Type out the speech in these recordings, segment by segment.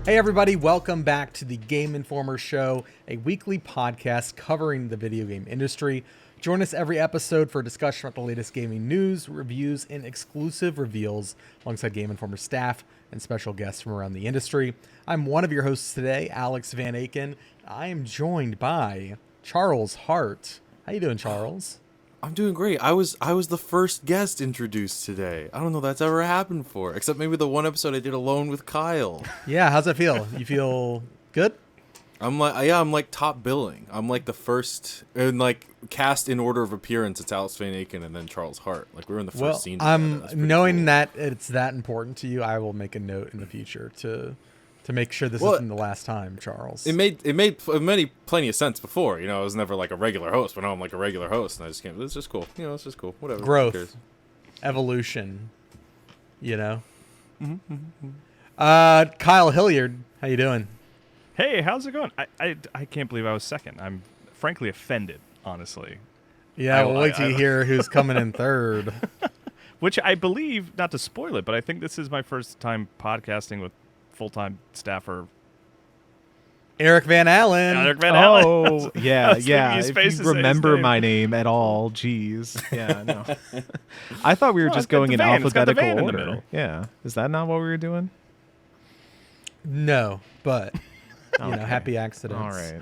Hey everybody, welcome back to the Game Informer Show, a weekly podcast covering the video game industry. Join us every episode for a discussion about the latest gaming news, reviews, and exclusive reveals alongside Game Informer staff and special guests from around the industry. I'm one of your hosts today, Alex Van Aken. I am joined by Charles Harte. How you doing, Charles? I'm doing great. I was the first guest introduced today. I don't know if that's ever happened before, except maybe the one episode I did alone with Kyle. Yeah, how's that feel? You feel good? I'm like top billing. I'm like the first, and like cast in order of appearance. It's Alex Van Aken and then Charles Harte. Like we were in the first scene together. Knowing cool. that it's that important to you, I will make a note in the future to make sure this isn't the last time, Charles. It made plenty of sense before. You know, I was never like a regular host, but now I'm like a regular host, and I just can't. It's just cool. You know, it's just cool. Whatever. Growth, evolution. You know. Kyle Hilliard, how you doing? Hey, how's it going? I can't believe I was second. I'm frankly offended, honestly. Yeah, we'll wait till you hear who's coming in third. Which I believe, not to spoil it, but I think this is my first time podcasting with full-time staffer Eric Van Allen. Oh, yeah. If you remember name. my name at all, geez. Yeah, no. I thought we were just going in alphabetical order. In the middle. Yeah. Is that not what we were doing? No, but you know, happy accidents. All right.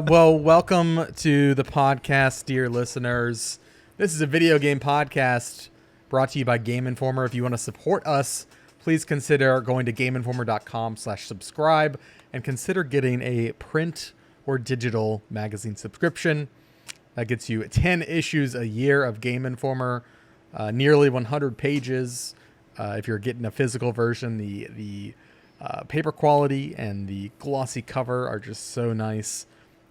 Well, welcome to the podcast, dear listeners. This is a video game podcast brought to you by Game Informer. If you want to support us, please consider going to GameInformer.com/subscribe and consider getting a print or digital magazine subscription. That gets you 10 issues a year of Game Informer, nearly 100 pages. If you're getting a physical version, the paper quality and the glossy cover are just so nice.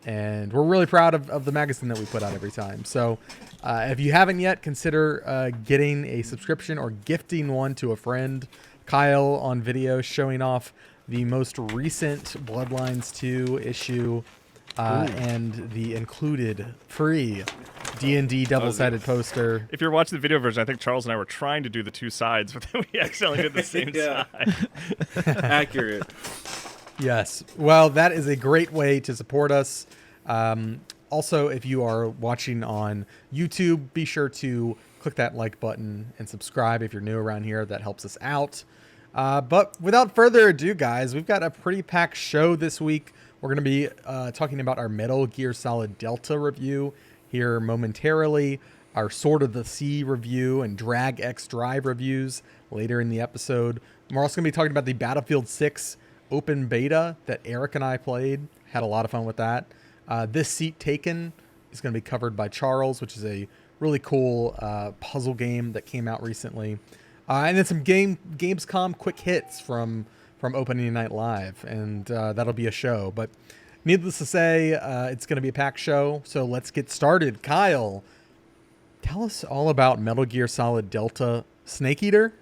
And we're really proud of the magazine that we put out every time. So if you haven't yet, consider getting a subscription or gifting one to a friend. Kyle on video showing off the most recent Bloodlines 2 issue and the included free D&D double-sided poster. If you're watching the video version, I think Charles and I were trying to do the two sides, but then we accidentally did the same side. Accurate. Yes. Well, that is a great way to support us. Also, if you are watching on YouTube, be sure to click that like button and subscribe if you're new around here. That helps us out. But without further ado, guys, we've got a pretty packed show this week. We're going to be talking about our Metal Gear Solid Delta review here momentarily, our Sword of the Sea review and Drag X Drive reviews later in the episode. We're also going to be talking about the Battlefield 6 open beta that Eric and I played. Had a lot of fun with that. This Seat Taken is going to be covered by Charles, which is a really cool puzzle game that came out recently. And then some Gamescom quick hits from Opening Night Live, and that'll be a show. But needless to say, it's going to be a packed show, so let's get started. Kyle, tell us all about Metal Gear Solid Delta Snake Eater.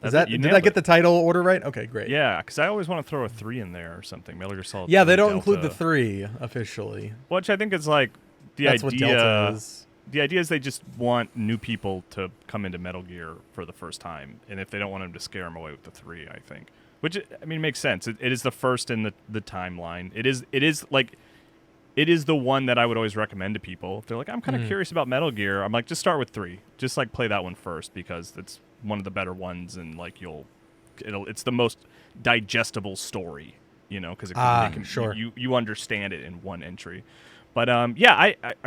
Did I get the title order right? Okay, great. Yeah, because I always want to throw a 3 in there or something. Metal Gear Solid. Yeah, they don't Delta. include the 3 officially. Which I think is like That's what Delta is. The idea is they just want new people to come into Metal Gear for the first time, and if they don't want them to scare them away with the 3, I think. Which, I mean, makes sense. It is the first in the timeline. It is the one that I would always recommend to people. If they're like, I'm kind of curious about Metal Gear, I'm like, just start with 3. Just like play that one first because it's one of the better ones, and like it's the most digestible story, you know, because you understand it in one entry. But are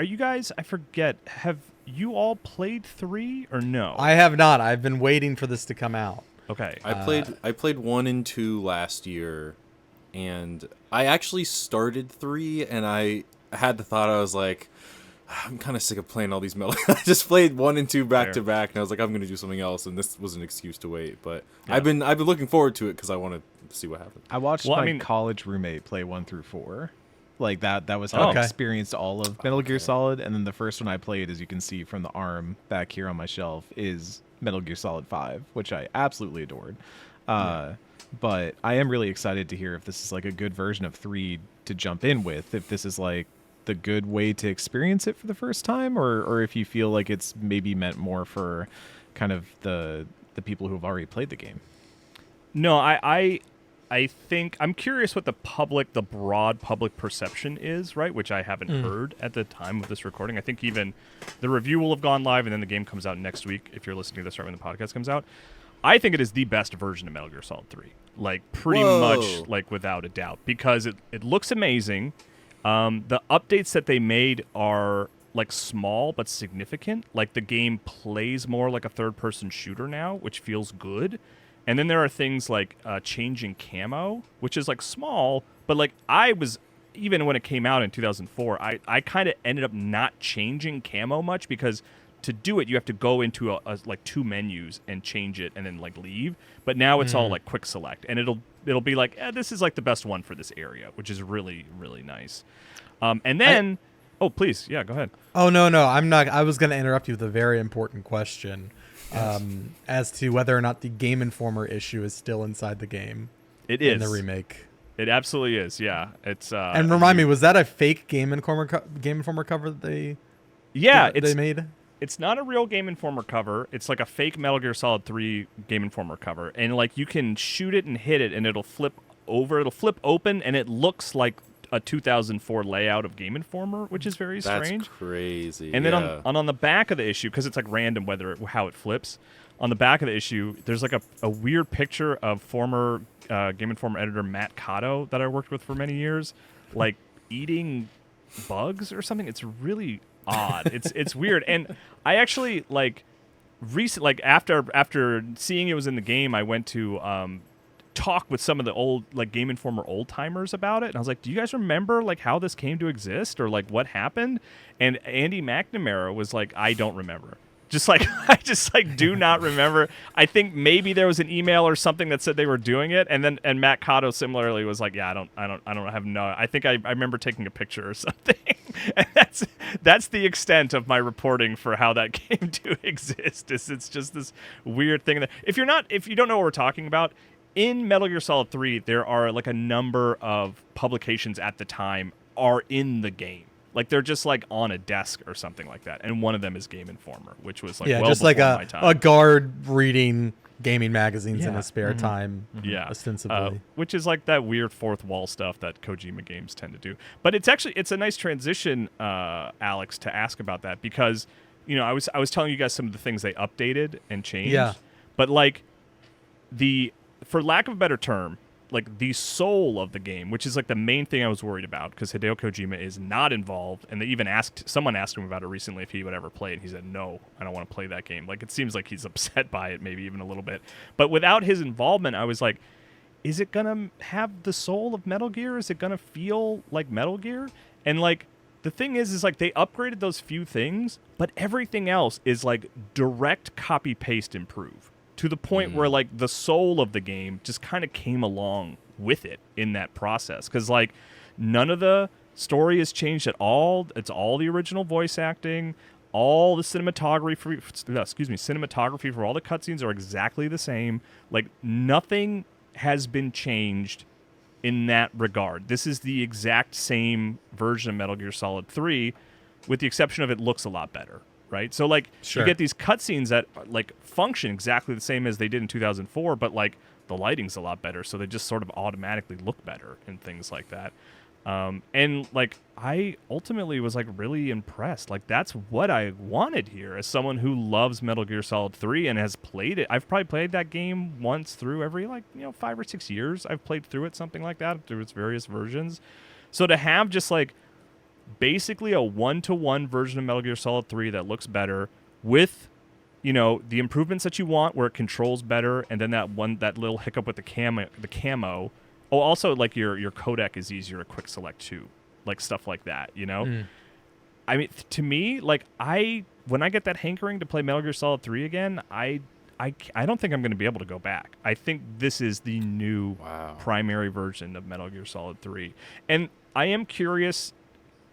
you guys? I forget. Have you all played 3 or no? I have not. I've been waiting for this to come out. Okay. I played 1 and 2 last year, and I actually started 3, and I had the thought, I was like, I'm kind of sick of playing all these Metal. I just played 1 and 2 back to back, and I was like, I'm going to do something else, and this was an excuse to wait. But yeah. I've been looking forward to it because I want to see what happens. I watched my college roommate play 1 through 4. Like that was how I experienced all of Metal Gear Solid, and then the first one I played, as you can see from the arm back here on my shelf, is Metal Gear Solid 5, which I absolutely adored. But I am really excited to hear if this is like a good version of 3 to jump in with, if this is like the good way to experience it for the first time, or if you feel like it's maybe meant more for kind of the people who have already played the game. No, I I think I'm curious what the broad public perception is, right? Which I haven't heard at the time of this recording. I think even the review will have gone live, and then the game comes out next week. If you're listening to this right when the podcast comes out, I think it is the best version of Metal Gear Solid 3, like pretty much, like without a doubt, because it looks amazing. The updates that they made are like small but significant. Like the game plays more like a third-person shooter now, which feels good. And then there are things like changing camo, which is like small, but like I was, even when it came out in 2004, I kind of ended up not changing camo much, because to do it you have to go into a like 2 menus and change it and then like leave. But now it's all like quick select, and it'll be like, this is like the best one for this area, which is really, really nice. And then oh please, yeah, go ahead. Oh no, I'm not. I was going to interrupt you with a very important question. As to whether or not the Game Informer issue is still inside the game. It is. In the remake. It absolutely is, yeah. It's and remind me, was that a fake Game Informer cover that they made? It's not a real Game Informer cover. It's like a fake Metal Gear Solid 3 Game Informer cover. And like you can shoot it and hit it and it'll flip over, it'll flip open, and it looks like a 2004 layout of Game Informer, which is very strange. That's crazy. And then on the back of the issue, because it's like random how it flips, on the back of the issue, there's like a weird picture of former Game Informer editor Matt Cotto that I worked with for many years, like eating bugs or something. It's really odd. It's weird. And I actually after seeing it was in the game, I went to talk with some of the old like Game Informer old timers about it, and I was like, do you guys remember like how this came to exist, or like what happened? And Andy McNamara was like, I don't remember. Just like I just like do not remember. I think maybe there was an email or something that said they were doing it, and Matt Cotto similarly was like, yeah, I don't have no. I think I remember taking a picture or something. And that's the extent of my reporting for how that came to exist. It's just this weird thing that if you don't know what we're talking about, in Metal Gear Solid 3, there are like a number of publications at the time are in the game. Like they're just like on a desk or something like that, and one of them is Game Informer, which was like just like a guard reading gaming magazines in his spare time, ostensibly, which is like that weird fourth wall stuff that Kojima games tend to do. But it's a nice transition, Alex, to ask about that, because I was telling you guys some of the things they updated and changed, but like for lack of a better term, like the soul of the game, which is like the main thing I was worried about, because Hideo Kojima is not involved, and they even someone asked him about it recently if he would ever play it, and he said, no, I don't want to play that game. Like, it seems like he's upset by it, maybe even a little bit. But without his involvement, I was like, is it gonna have the soul of Metal Gear? Is it gonna feel like Metal Gear? And like, the thing is like they upgraded those few things, but everything else is like direct copy paste improve, to the point where like the soul of the game just kind of came along with it in that process. Because like none of the story has changed at all. It's all the original voice acting. All the cinematography for all the cutscenes are exactly the same. Like nothing has been changed in that regard. This is the exact same version of Metal Gear Solid 3, with the exception of it looks a lot better. Right, so like you get these cutscenes that like function exactly the same as they did in 2004, but like the lighting's a lot better, so they just sort of automatically look better and things like that. And like I ultimately was like really impressed. Like that's what I wanted here as someone who loves Metal Gear Solid 3 and has played it. I've probably played that game once through every 5 or 6 years. I've played through it, something like that, through its various versions. So to have just like basically a 1-to-1 version of Metal Gear Solid 3 that looks better, with the improvements that you want, where it controls better, and then that little hiccup with the camo. Oh, also like your codec is easier to quick select too, like stuff like that. I mean, to me, like when I get that hankering to play Metal Gear Solid 3 again, I don't think I'm going to be able to go back. I think this is the new primary version of Metal Gear Solid 3, and I am curious,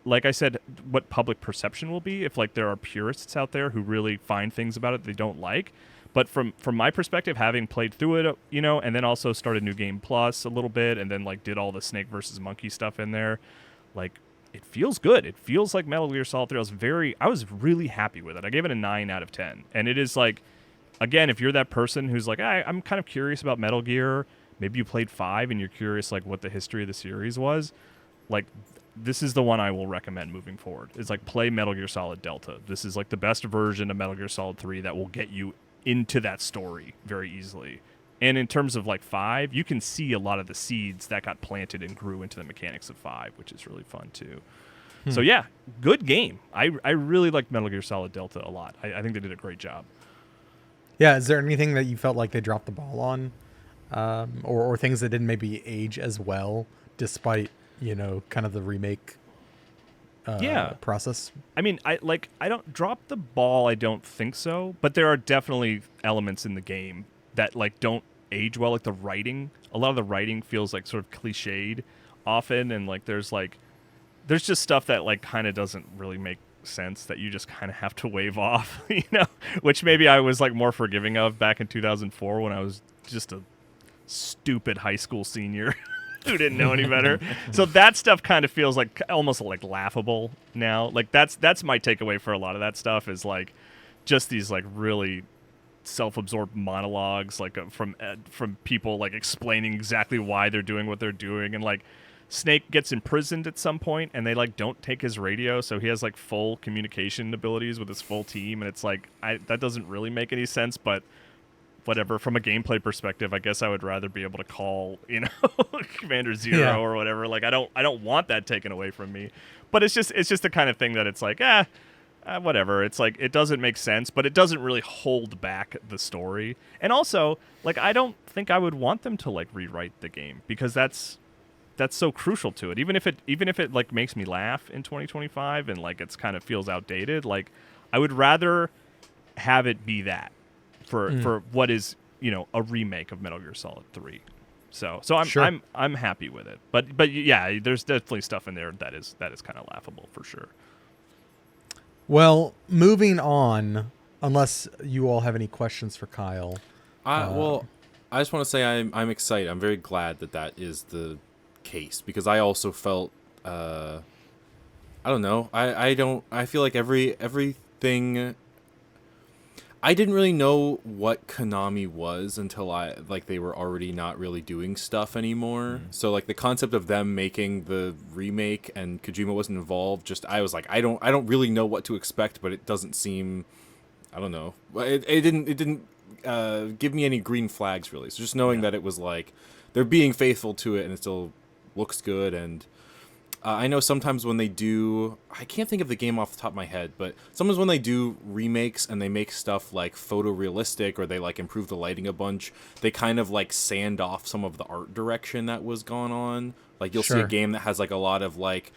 like I said, what public perception will be, if like there are purists out there who really find things about it they don't like. But from my perspective, having played through it, and then also started New Game Plus a little bit, and then like did all the Snake versus Monkey stuff in there, like it feels good. It feels like Metal Gear Solid 3. I was really happy with it. I gave it a 9 out of 10. And it is like, again, if you're that person who's like, I'm kind of curious about Metal Gear, maybe you played 5 and you're curious like what the history of the series was, like this is the one I will recommend moving forward. It's like play Metal Gear Solid Delta. This is like the best version of Metal Gear Solid 3 that will get you into that story very easily. And in terms of like 5, you can see a lot of the seeds that got planted and grew into the mechanics of 5, which is really fun too. So yeah, good game. I really liked Metal Gear Solid Delta a lot. I think they did a great job. Yeah, is there anything that you felt like they dropped the ball on, or things that didn't maybe age as well, despite kind of the remake process? I mean, I don't drop the ball. I don't think so, but there are definitely elements in the game that like don't age well. Like the writing, a lot of the writing feels like sort of cliched often, and like there's just stuff that like kind of doesn't really make sense that you just kind of have to wave off, which maybe I was like more forgiving of back in 2004 when I was just a stupid high school senior who didn't know any better. So that stuff kind of feels like almost like laughable now. Like that's my takeaway for a lot of that stuff is like just these like really self-absorbed monologues like from people like explaining exactly why they're doing what they're doing, and like Snake gets imprisoned at some point and they like don't take his radio, so he has like full communication abilities with his full team, and it's like that doesn't really make any sense, but whatever. From a gameplay perspective, I guess I would rather be able to call Commander Zero or whatever. Like I don't want that taken away from me, but it's just the kind of thing that it's like whatever. It's like it doesn't make sense, but it doesn't really hold back the story. And also, like I don't think I would want them to like rewrite the game, because that's so crucial to it. Even if it like makes me laugh in 2025 and like it's kind of feels outdated, like I would rather have it be that for what is a remake of Metal Gear Solid 3. So I'm happy with it. But yeah, there's definitely stuff in there that is kind of laughable for sure. Well, moving on, unless you all have any questions for Kyle. I just want to say I'm excited. I'm very glad that is the case, because I also felt I don't know. I feel like everything. I didn't really know what Konami was until they were already not really doing stuff anymore. So like the concept of them making the remake and Kojima wasn't involved, I was like, I don't really know what to expect, but it doesn't seem, I don't know. It didn't give me any green flags really. So just knowing that it was like they're being faithful to it and it still looks good. And I know sometimes when they do, I can't think of the game off the top of my head, but sometimes when they do remakes and they make stuff like photorealistic or they like improve the lighting a bunch, they kind of like sand off some of the art direction that was gone on. Like you'll see a game that has like a lot of like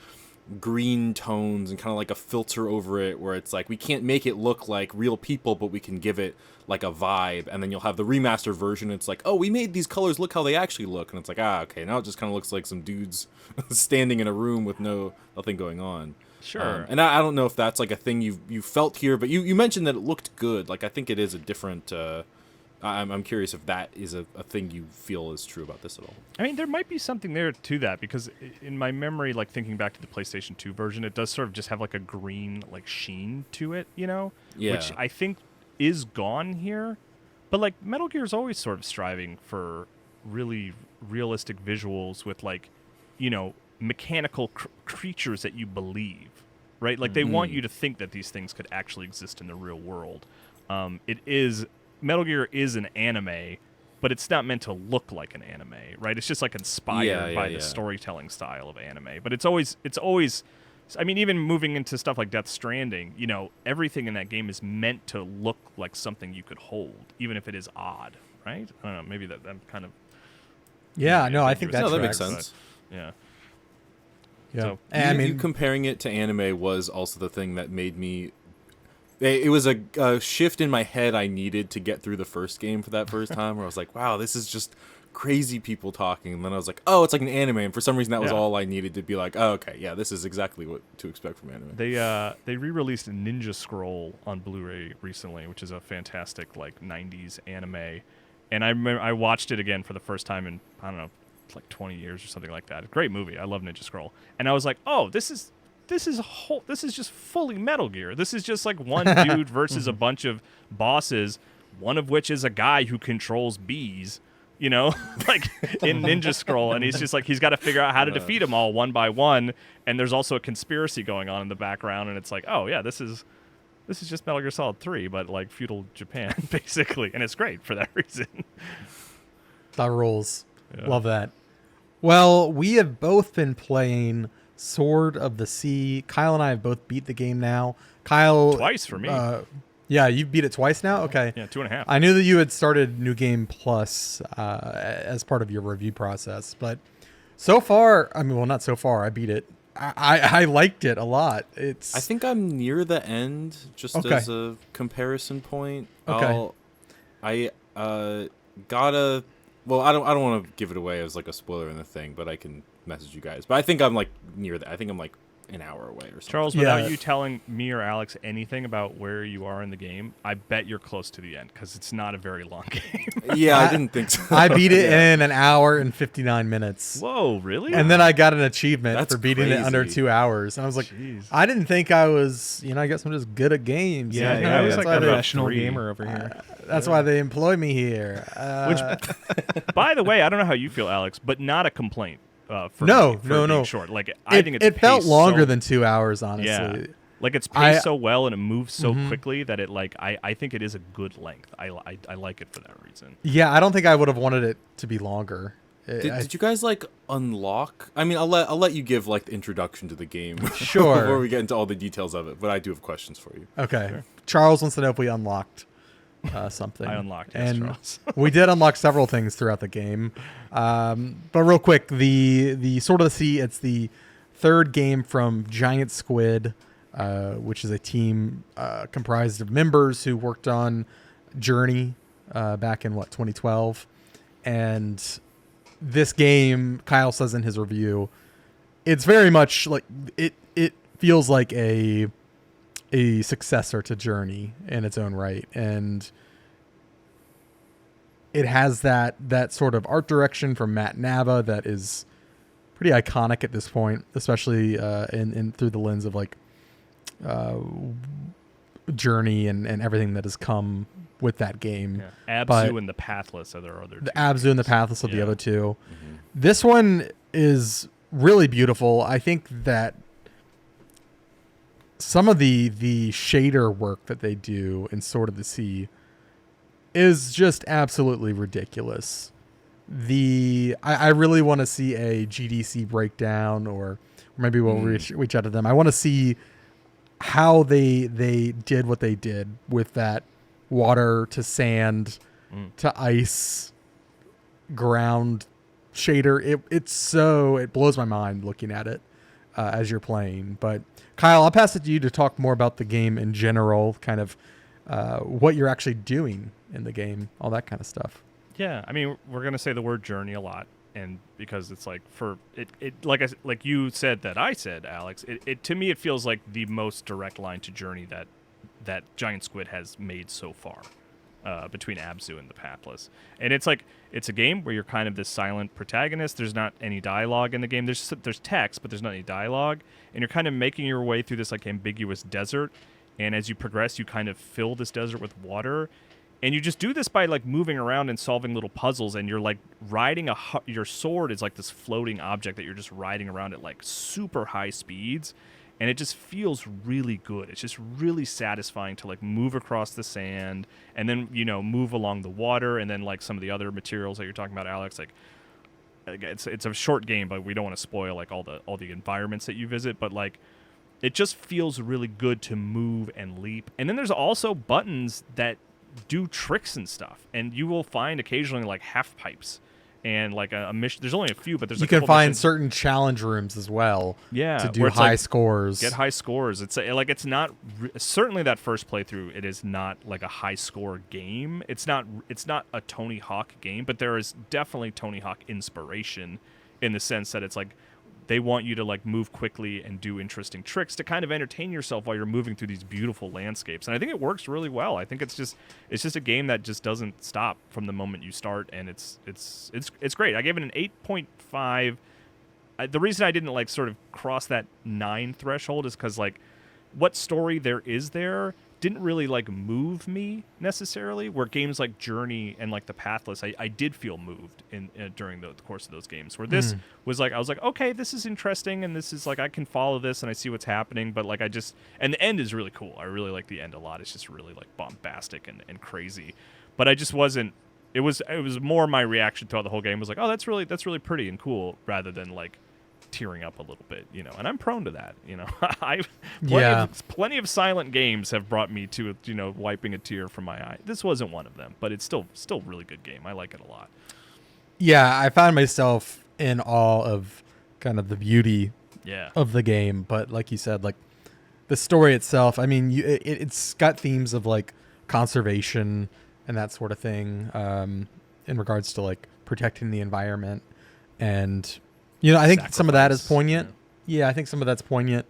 green tones and kind of like a filter over it where it's like we can't make it look like real people, but we can give it like a vibe. And then you'll have the remastered version. It's like, oh, we made these colors look how they actually look, and it's like, okay, now it just kind of looks like some dudes standing in a room with nothing going on. Sure. And I don't know if that's like a thing you felt here, but you mentioned that it looked good. Like I think it is a different. I'm curious if that is a thing you feel is true about this at all. I mean, there might be something there to that, because in my memory, like thinking back to the PlayStation 2 version, it does sort of just have like a green like sheen to it, Yeah. Which I think is gone here. But like Metal Gear is always sort of striving for really realistic visuals with like, mechanical creatures that you believe, right? Like they want you to think that these things could actually exist in the real world. Metal Gear is an anime, but it's not meant to look like an anime, right? It's just like inspired by the storytelling style of anime. But it's always. I mean, even moving into stuff like Death Stranding, everything in that game is meant to look like something you could hold, even if it is odd, right? I don't know. Maybe I'm kind of. Yeah, no, I think that makes sense. But, yeah. Yeah. So, and you comparing it to anime was also the thing that made me. It was a shift in my head I needed to get through the first game for that first time, where I was like, wow, this is just crazy people talking. And then I was like, oh, it's like an anime. And for some reason, that was all I needed to be like, oh, okay, yeah, this is exactly what to expect from anime. They re-released Ninja Scroll on Blu-ray recently, which is a fantastic like 90s anime. And I remember I watched it again for the first time in, I don't know, like 20 years or something like that. Great movie. I love Ninja Scroll. And I was like, oh, this is just fully Metal Gear. This is just like one dude versus a bunch of bosses, one of which is a guy who controls bees, like in Ninja Scroll, and he's just like he's got to figure out how to defeat them all one by one, and there's also a conspiracy going on in the background, and it's like, oh yeah, this is just Metal Gear Solid 3, but like feudal Japan basically, and it's great for that reason. That rules. Yeah. Love that. Well, we have both been playing Sword of the Sea. Kyle and I have both beat the game now. Kyle twice for me. Yeah, you've beat it twice now? Okay. Yeah, 2.5. I knew that you had started New Game Plus as part of your review process, but so far, not so far, I beat it. I liked it a lot. I think I'm near the end, just as a comparison point. Okay. I don't want to give it away as like a spoiler in the thing, but I can message you guys. But I think I'm like near that. I think I'm like an hour away or something. Charles, without you telling me or Alex anything about where you are in the game, I bet you're close to the end because it's not a very long game. Yeah, I didn't think so. I beat it in an hour and 59 minutes. Whoa, really? And then I got an achievement for beating crazy. it under 2 hours. And I was like, Jeez. I didn't think I was, I guess I'm just good at games. Yeah, I was like a professional gamer over here. That's why they employ me here. Which, by the way, I don't know how you feel, Alex, but not a complaint. For being short. Like I think it felt longer than 2 hours, honestly. Yeah. Like it's paced so well and it moves so quickly that it I think it is a good length. I like it for that reason. Yeah, I don't think I would have wanted it to be longer. Did you guys like unlock? I mean, I'll let you give like the introduction to the game, sure, before we get into all the details of it. But I do have questions for you. Okay, sure. Charles wants to know if we unlocked something. I unlocked, yes, and Charles. We did unlock several things throughout the game. But real quick, the Sword of the Sea, it's the third game from Giant Squid, which is a team comprised of members who worked on Journey back in 2012. And this game, Kyle says in his review, it's very much like it feels like a successor to Journey in its own right, and it has that sort of art direction from Matt Nava that is pretty iconic at this point, especially in through the lens of like Journey and everything that has come with that game. Yeah. Abzu and the Pathless are their other two. The Abzu and the Pathless are the other two. Mm-hmm. This one is really beautiful. I think that some of the shader work that they do in Sword of the Sea is just absolutely ridiculous. I really want to see a GDC breakdown, or maybe we'll reach out to them. I want to see how they did what they did with that water to sand to ice ground shader. It blows my mind looking at it as you're playing. But Kyle, I'll pass it to you to talk more about the game in general, kind of what you're actually doing in the game, all that kind of stuff. Yeah, I mean, we're gonna say the word journey a lot, and because it's like like you said that I said, Alex, it to me it feels like the most direct line to Journey that Giant Squid has made so far, between Abzu and the Pathless. And it's like it's a game where you're kind of this silent protagonist. There's not any dialogue in the game. There's text, but there's not any dialogue, and you're kind of making your way through this like ambiguous desert. And as you progress, you kind of fill this desert with water. And you just do this by like moving around and solving little puzzles, and you're like riding your sword is like this floating object that you're just riding around at like super high speeds, and it just feels really good. It's just really satisfying to like move across the sand and then move along the water, and then like some of the other materials that you're talking about, Alex. Like it's a short game, but we don't want to spoil like all the environments that you visit, but like it just feels really good to move and leap. And then there's also buttons that do tricks and stuff, and you will find occasionally like half pipes and like a mission. There's only a few, but there's you can find certain challenge rooms as well. Yeah, to do high scores. Get high scores. It's like it's not certainly that first playthrough. It is not like a high score game. It's not a Tony Hawk game, but there is definitely Tony Hawk inspiration in the sense that it's like they want you to like move quickly and do interesting tricks to kind of entertain yourself while you're moving through these beautiful landscapes. And I think it works really well. I think it's just a game that just doesn't stop from the moment you start, and it's great. I gave it an 8.5. The reason I didn't like sort of cross that 9 threshold is because like what story there is there didn't really like move me necessarily. Where games like Journey and like the Pathless, I did feel moved in during the course of those games. Where this was like, I was like, okay, this is interesting, and this is like I can follow this and I see what's happening. But like and the end is really cool. I really like the end a lot. It's just really like bombastic and crazy. But I just wasn't. It was more my reaction throughout the whole game was like, oh, that's really pretty and cool, rather than like tearing up a little bit, and I'm prone to that, plenty of silent games have brought me to, wiping a tear from my eye. This wasn't one of them, but it's still a really good game. I like it a lot. Yeah, I found myself in awe of kind of the beauty of the game, but like you said, like the story itself, I mean, it's got themes of like conservation and that sort of thing, in regards to like protecting the environment. And I think some of that is poignant. Yeah, I think some of that's poignant,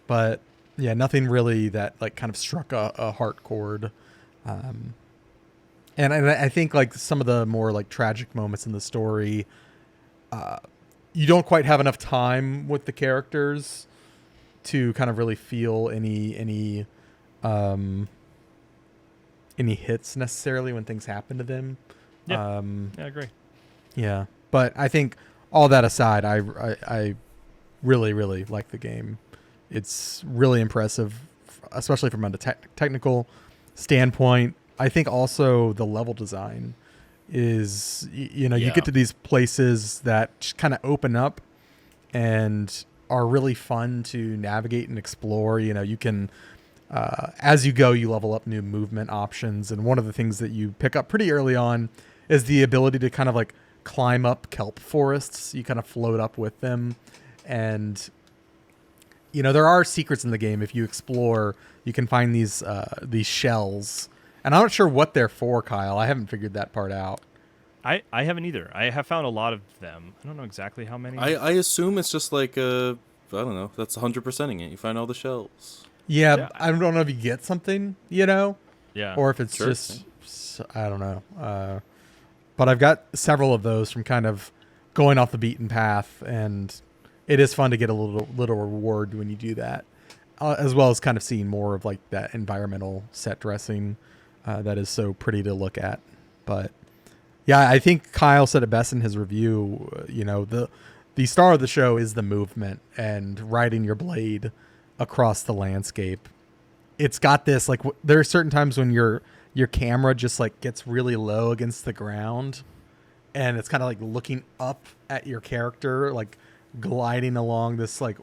but yeah, nothing really that like kind of struck a heart chord. And I think like some of the more like tragic moments in the story, you don't quite have enough time with the characters to kind of really feel any hits necessarily when things happen to them. Yeah, I agree. Yeah, but I think all that aside, I really, really like the game. It's really impressive, especially from a technical standpoint. I think also the level design is, you get to these places that just kind of open up and are really fun to navigate and explore. You can, as you go, you level up new movement options. And one of the things that you pick up pretty early on is the ability to kind of like climb up kelp forests. You kind of float up with them, and there are secrets in the game. If you explore, you can find these shells, and I'm not sure what they're for, Kyle. I haven't figured that part out. I haven't either. I have found a lot of them. I don't know exactly how many. I assume it's just like I don't know, that's 100%ing it. You find all the shells. Yeah, I don't know if you get something, or if it's just I don't know. But I've got several of those from kind of going off the beaten path, and it is fun to get a little reward when you do that, as well as kind of seeing more of like that environmental set dressing that is so pretty to look at. But yeah, I think Kyle said it best in his review. The star of the show is the movement and riding your blade across the landscape. It's got this like there are certain times when your camera just like gets really low against the ground, and it's kind of like looking up at your character, like gliding along this like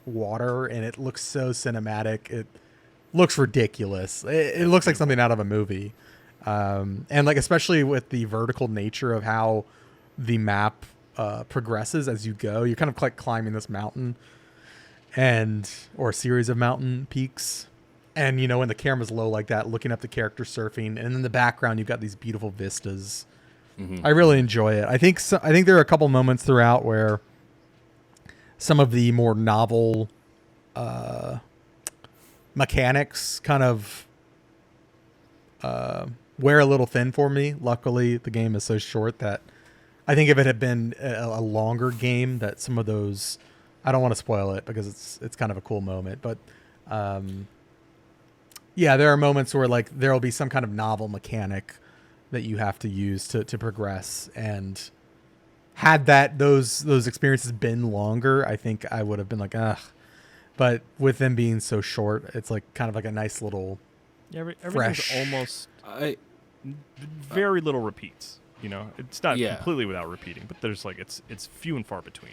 water, and it looks so cinematic. It looks ridiculous. It looks like something out of a movie. And like, especially with the vertical nature of how the map progresses as you go, you're kind of like climbing this mountain or a series of mountain peaks. And, when the camera's low like that, looking up the character surfing, and in the background, you've got these beautiful vistas. Mm-hmm. I really enjoy it. I think there are a couple moments throughout where some of the more novel mechanics kind of wear a little thin for me. Luckily, the game is so short that I think if it had been a longer game, that some of those, I don't want to spoil it because it's kind of a cool moment, but yeah, there are moments where like there'll be some kind of novel mechanic that you have to use to progress, and had those experiences been longer, I think I would have been like, ugh. But with them being so short, it's like kind of like a nice little everything's almost very little repeats. It's not completely without repeating, but there's like it's few and far between.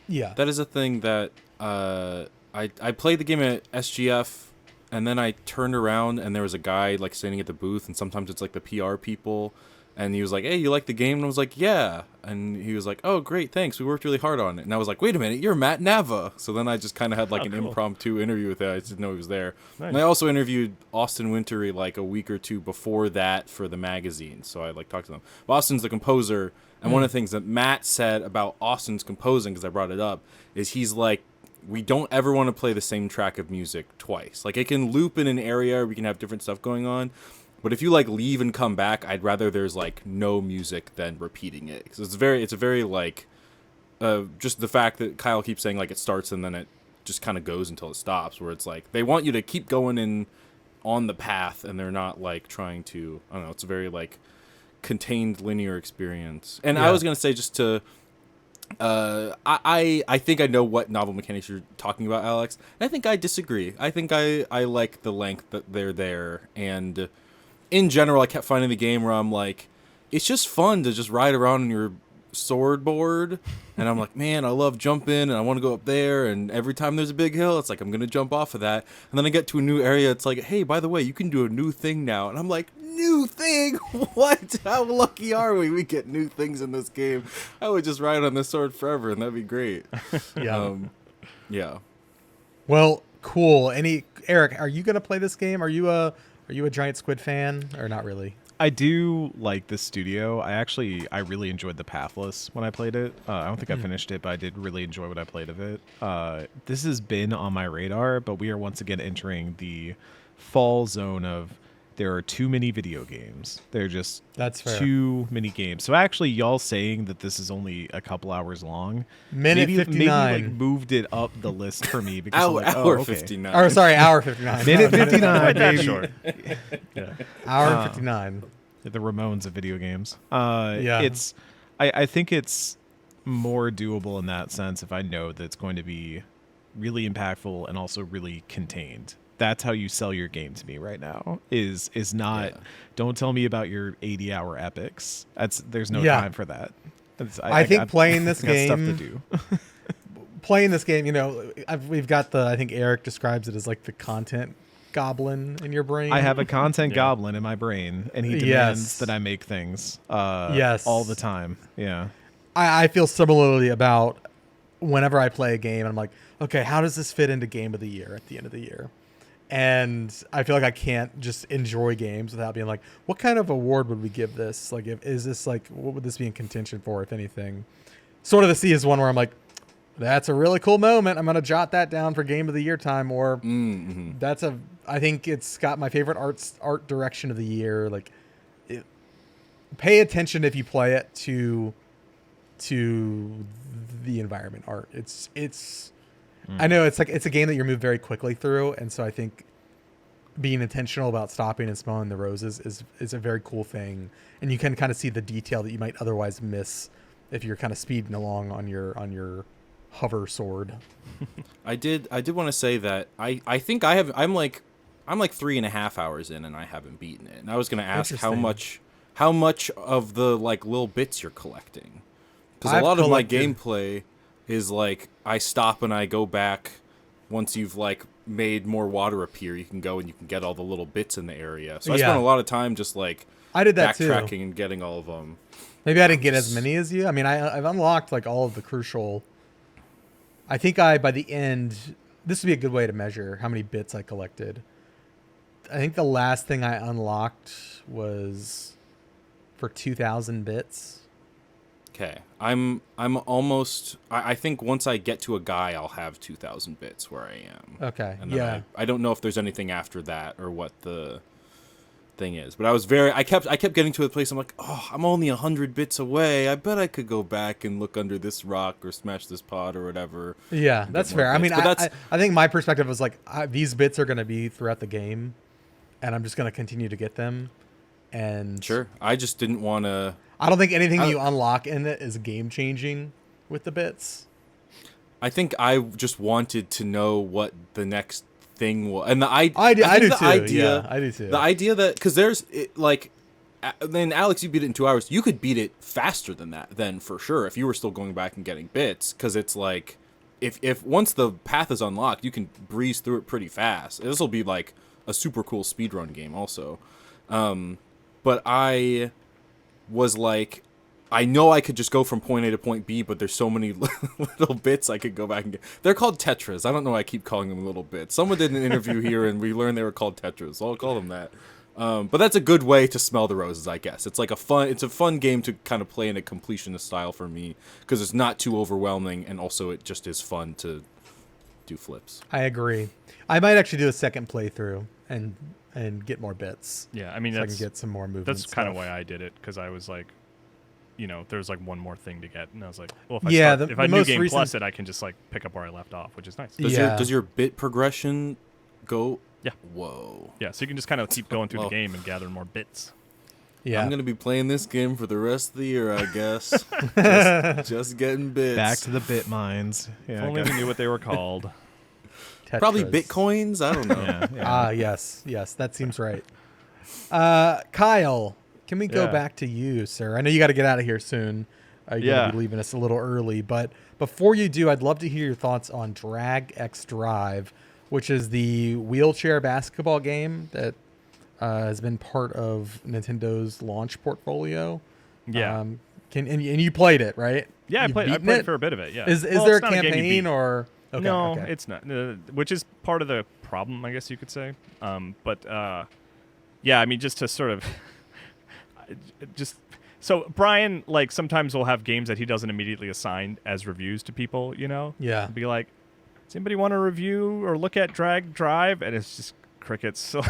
Yeah. That is a thing that I played the game at SGF. And then I turned around, and there was a guy like standing at the booth, and sometimes it's like the PR people, and he was like, "Hey, you like the game?" And I was like, "Yeah." And he was like, "Oh, great, thanks. We worked really hard on it." And I was like, "Wait a minute, you're Matt Nava." So then I just kind of had like an impromptu interview with him. I didn't know he was there. Nice. And I also interviewed Austin Wintory like a week or two before that for the magazine. So I like talked to them. But Austin's the composer, and one of the things that Matt said about Austin's composing, because I brought it up, is he's like, we don't ever want to play the same track of music twice. Like, it can loop in an area, we can have different stuff going on, but if you like leave and come back, I'd rather there's like no music than repeating it. Because it's a very like just the fact that Kyle keeps saying like it starts and then it just kind of goes until it stops, where it's like they want you to keep going in on the path and they're not like trying to, I don't know, it's a very like contained linear experience. And I was gonna say, just to I think I know what novel mechanics you're talking about, Alex. And I think I disagree. I think I like the length that they're there, and in general I kept finding the game where I'm like, it's just fun to just ride around on your sword board, and I'm like, man, I love jumping and I want to go up there, and every time there's a big hill it's like I'm gonna jump off of that, and then I get to a new area, it's like, hey, by the way, you can do a new thing now, and I'm like, new thing? What? How lucky are we get new things in this game? I would just ride on this sword forever and that'd be great. Yeah. Well, cool. Eric, are you gonna play this game? Are you a Giant Squid fan or not really? I do like this studio. I really enjoyed the Pathless when I played it. I don't think I finished it, but I did really enjoy what I played of it. This has been on my radar, but we are once again entering the fall zone of there are too many video games. There are just too many games. So actually, y'all saying that this is only a couple hours long, maybe 59, like moved it up the list for me because hour 59. Or sorry, hour 59. Minute 59, baby. Short. Hour 59. The Ramones of video games. It's. I think it's more doable in that sense if I know that it's going to be really impactful and also really contained. That's how you sell your game to me right now. Is not. Don't tell me about your 80-hour epics. There's no time for that. I think playing this game. Stuff to do. Playing this game, we've got I think Eric describes it as like the content goblin in your brain. I have a content goblin in my brain, and he demands that I make things. All the time. Yeah. I feel similarly about whenever I play a game, and I'm like, okay, how does this fit into Game of the Year at the end of the year? And I feel like I can't just enjoy games without being like, what kind of award would we give this? Like, is this like, what would this be in contention for, if anything? Sort of the Sea is one where I'm like, that's a really cool moment. I'm going to jot that down for Game of the Year time. Or I think it's got my favorite art direction of the year. Like, pay attention if you play it to the environment art. I know it's a game that you're moved very quickly through, and so I think being intentional about stopping and smelling the roses is a very cool thing, and you can kind of see the detail that you might otherwise miss if you're kind of speeding along on your hover sword. I did want to say that I think I'm like 3.5 hours in and I haven't beaten it, and I was going to ask how much of the like little bits you're collecting, because a lot of my gameplay is like I stop and I go back. Once you've like made more water appear, you can go and you can get all the little bits in the area. So I spent a lot of time just like I did that backtracking and getting all of them. Maybe I didn't get as many as you. I mean, I've unlocked like all of the crucial. I think by the end, this would be a good way to measure how many bits I collected. I think the last thing I unlocked was for 2,000 bits. Okay, I'm almost. I think once I get to a guy, I'll have 2,000 bits where I am. Okay, and then I don't know if there's anything after that or what the thing is, but I kept getting to a place. I'm like, oh, I'm only 100 bits away. I bet I could go back and look under this rock or smash this pot or whatever. Yeah, that's fair. I mean, I think my perspective was like, these bits are going to be throughout the game, and I'm just going to continue to get them. And sure, I just didn't want to. I don't think anything you unlock in it is game changing with the bits. I think I just wanted to know what the next thing was, and I do too. The idea that, because there's then Alex, you beat it in 2 hours. You could beat it faster than that, then for sure, if you were still going back and getting bits, because it's like if once the path is unlocked, you can breeze through it pretty fast. This will be like a super cool speedrun game, also. But I was like, I know I could just go from point A to point B, but there's so many little bits I could go back and get. They're called Tetras. I don't know why I keep calling them little bits. Someone did an interview here, and we learned they were called Tetras, so I'll call them that. But that's a good way to smell the roses, I guess. It's like a fun game to kind of play in a completionist style for me, because it's not too overwhelming, and also it just is fun to do flips. I agree. I might actually do a second playthrough and get more bits. Yeah, I mean, so I can get some more movement. That's kind of why I did it, because I was like, there's like one more thing to get, and I was like, well, if I New Game Plus it, I can just like pick up where I left off, which is nice. Does your bit progression go Yeah. Whoa. Yeah, so you can just kind of keep going through the game and gather more bits. Yeah. I'm gonna be playing this game for the rest of the year, I guess. just getting bits. Back to the bit mines. Yeah, If only we knew what they were called. Probably Tetras. Bitcoins. I don't know. Yes, that seems right. Kyle, can we go Yeah. back to you, sir? I know you got to get out of here soon. You're Yeah. gonna be leaving us a little early, but before you do, I'd love to hear your thoughts on Drag X Drive, which is the wheelchair basketball game that has been part of Nintendo's launch portfolio. Yeah. And you played it, right? Yeah, I You've played beaten it? for a bit of it, yeah. Is Well, there a it's not game you campaign beat. or? Okay, no, okay. it's not. Which is part of the problem, I guess you could say. Yeah, I mean, just to sort of, so Brian, like, sometimes will have games that he doesn't immediately assign as reviews to people, you know? Yeah. Be like, does anybody want to review or look at Drag Drive? And it's just crickets. So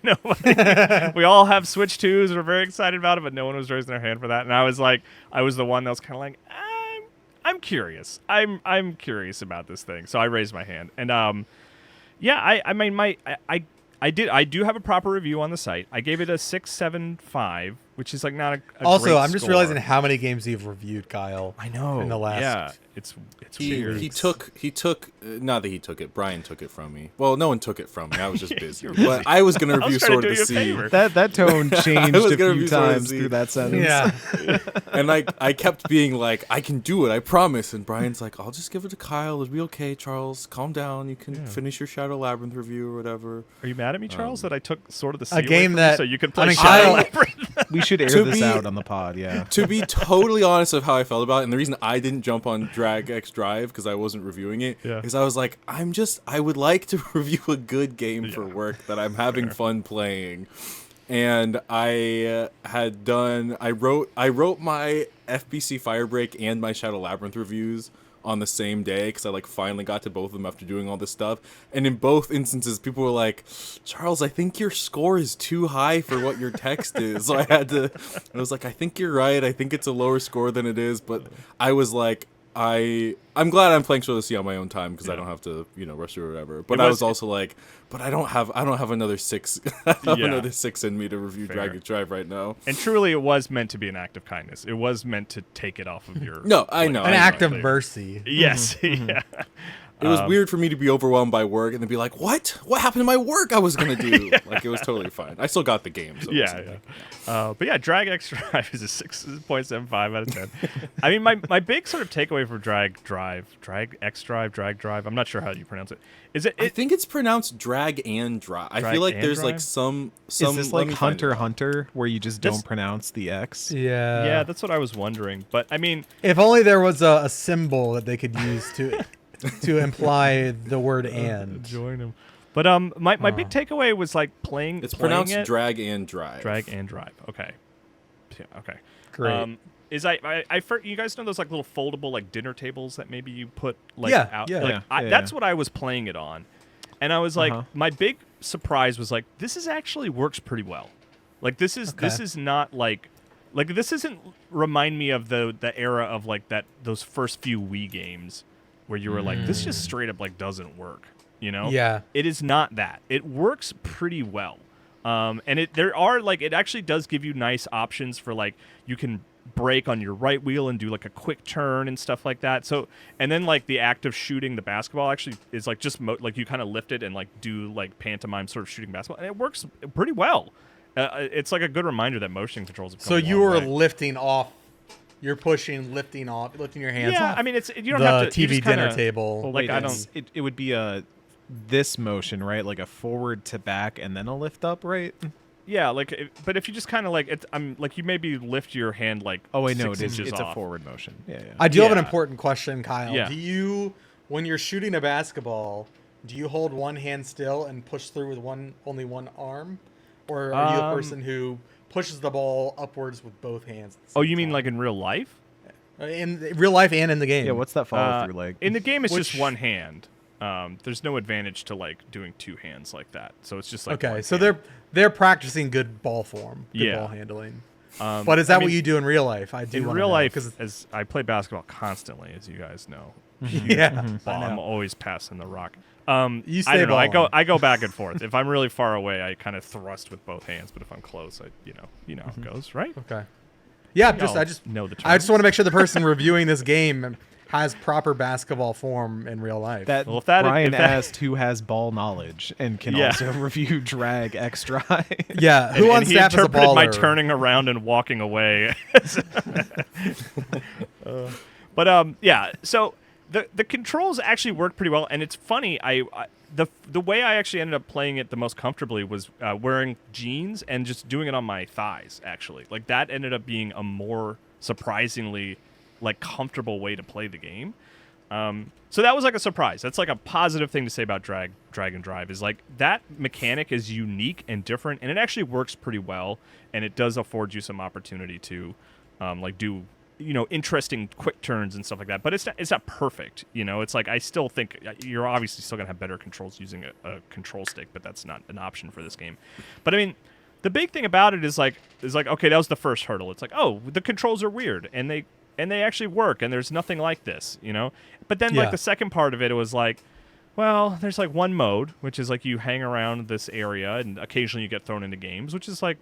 nobody. We all have Switch 2s and we're very excited about it, but no one was raising their hand for that. And I was the one that was kind of like, I'm curious. I'm curious about this thing. So I raised my hand. And yeah, I mean I do have a proper review on the site. I gave it a 6.75, which is like not a Also, great I'm just score. realizing how many games you've reviewed, Kyle. I know. in the last yeah, it's weird. He took not that he took it. Brian took it from me. Well, no one took it from me. I was just busy. You're busy. But I was gonna I was review trying to sort do of you to a see. favor. That tone changed was a gonna few be sort of times Z. through that sentence. Yeah. And I kept being like, I can do it, I promise. And Brian's like, I'll just give it to Kyle. It'll be okay, Charles. Calm down. You can finish your Shadow Labyrinth review or whatever. Are you mad at me, Charles, that I took sort of the C a away game from you that- so you could play I mean, Shadow Kyle- Labyrinth? We should air To this be- out on the pod, yeah. To be totally honest of how I felt about it, and the reason I didn't jump on Drag X Drive because I wasn't reviewing it, Yeah. is I was like, I would like to review a good game for work that I'm having fun playing. And I wrote my FBC Firebreak and my Shadow Labyrinth reviews on the same day because I like finally got to both of them after doing all this stuff. And in both instances, people were like, Charles, I think your score is too high for what your text is. So I was like, I think you're right. I think it's a lower score than it is. But I was like, I'm glad I'm playing Shadow of the Sea on my own time because I don't have to, rush through or whatever. But I was also like, but I don't have another 6. I don't have Yeah. another 6 in me to review Fair. Drag X Drive right now. And truly, it was meant to be an act of kindness. It was meant to take it off of your... No, I know. An I know. act of mercy. Yes, yeah. It was weird for me to be overwhelmed by work and then be like, what? What happened to my work I was going to do? Like, it was totally fine. I still got the game. So Yeah, yeah. But yeah, Drag X Drive is a 6.75 out of 10. I mean, my big sort of takeaway from Drag X Drive, I'm not sure how you pronounce it. Is it? I think it's pronounced Drag and Drive. I Drag feel like and there's like Drive? some. Is this let like me find Hunter it. Hunter, where you just This- don't pronounce the X? Yeah. yeah, that's what I was wondering. But I mean, If only there was a symbol that they could use to imply the word "and." join him. But my big takeaway was like playing. It's playing pronounced it. Drag and Drive. Drag and Drive. Okay. Yeah, okay. Great. You guys know those like little foldable like dinner tables that maybe you put like Yeah, out. yeah. Like, Yeah, that's yeah. what I was playing it on, and I was like, my big surprise was like, this is actually works pretty well. Like this is not like this isn't remind me of the era of like those first few Wii games where you were like, this just straight up like doesn't work. You know? Yeah. It is not that. It works pretty well. And it actually does give you nice options for like you can brake on your right wheel and do like a quick turn and stuff like that. So and then like the act of shooting the basketball actually is like just like you kind of lift it and like do like pantomime sort of shooting basketball, and it works pretty well. It's like a good reminder that motion controls have come So a you long were way. lifting off. You're pushing, lifting your hands Yeah, off. I mean you don't the have to you TV just dinner kinda- table. Well, like, I don't- It would be this motion, right? Like a forward to back and then a lift up, right? Yeah, like but if you just kind of like you maybe lift your hand like Oh wait, no, 6 it is. inches It's off. a forward motion. Yeah, yeah. I do have an Yeah. important question, Kyle. Yeah. Do you, when you're shooting a basketball, do you hold one hand still and push through with only one arm, or are you a person who pushes the ball upwards with both hands? at the Oh, same you mean time? like in real life? In real life and in the game? Yeah, what's that follow through like? In the game, it's just Which- one hand. There's no advantage to like doing two hands like that. So it's just like Okay, one so hand. they're practicing good ball form, good Yeah. ball handling. I But is that mean, what you do in real life? I do in wanna real know, life? 'cause As I play basketball constantly, as you guys know, Yeah, ball. I'm always passing the rock. You stay I don't know. balling. I go back and forth. If I'm really far away, I kind of thrust with both hands. But if I'm close, you know how it goes, right? Okay. Yeah, I Y'all just know the I just terms. want to make sure the person reviewing this game has proper basketball form in real life. That, Well, if that- Brian if that- asked who has ball knowledge and can Yeah. also review drag extra. yeah, who on and he staff is a interpreted baller? my turning around and walking away. Yeah. So the controls actually work pretty well, and it's funny. The way I actually ended up playing it the most comfortably was wearing jeans and just doing it on my thighs. Actually, like that ended up being a more surprisingly like comfortable way to play the game. So that was like a surprise. That's like a positive thing to say about drag and drive is like that mechanic is unique and different, and it actually works pretty well, and it does afford you some opportunity to like do interesting quick turns and stuff like that. But it's not perfect. It's like I still think you're obviously still gonna have better controls using a control stick, but that's not an option for this game. But I mean, the big thing about it is like okay, that was the first hurdle. It's like, oh, the controls are weird, and they actually work, and there's nothing like this, But then like the second part of it was like, well, there's like one mode, which is like you hang around this area, and occasionally you get thrown into games, which is like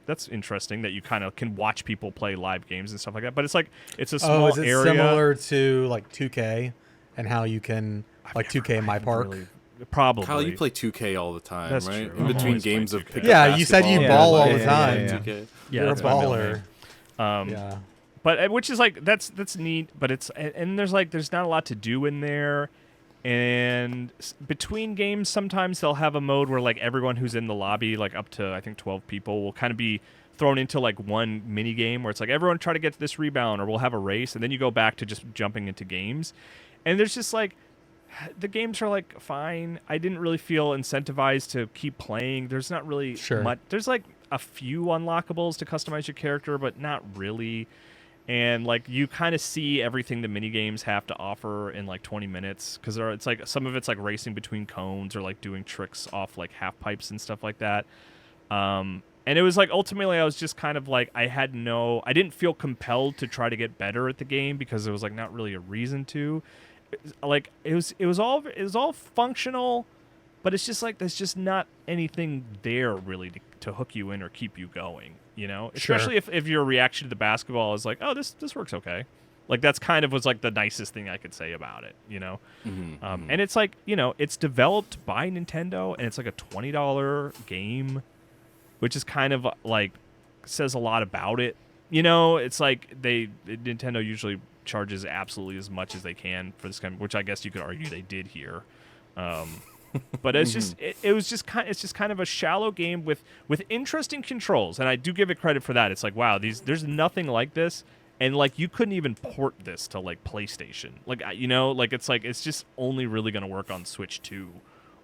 that's interesting that you kind of can watch people play live games and stuff like that. But it's like it's a small is it area. similar to like 2K and how you can like 2K in my park? Really, probably. Kyle, you play 2K all the time, That's right? true. In I between always play games of 2K. pick Yeah, up you said you basketball ball and all the play time. 2K. Yeah, You're a that's my middle baller. name. Yeah. But which is like that's neat, but it's and there's not a lot to do in there, and between games sometimes they'll have a mode where like everyone who's in the lobby, like up to I think 12 people, will kind of be thrown into like one mini game where it's like everyone try to get to this rebound, or we'll have a race, and then you go back to just jumping into games, and there's just like the games are like fine. I didn't really feel incentivized to keep playing. There's not really much. There's like a few unlockables to customize your character, but not really. And like you kind of see everything the mini games have to offer in like 20 minutes because it's like some of it's like racing between cones or like doing tricks off like half pipes and stuff like that. And it was like ultimately I was just kind of like I didn't feel compelled to try to get better at the game because there was like not really a reason to. Like it was all functional, but it's just like there's just not anything there really to hook you in or keep you going. Especially if your reaction to the basketball is like, oh, this works okay. Like that's kind of was like the nicest thing I could say about it, And it's like, it's developed by Nintendo, and it's like a $20 game, which is kind of like says a lot about it. It's like Nintendo usually charges absolutely as much as they can for this kind, which I guess you could argue they did here. But it's just it's just kind of a shallow game with interesting controls, and I do give it credit for that. It's like, wow, there's nothing like this, and like you couldn't even port this to like PlayStation, like like it's just only really gonna work on Switch 2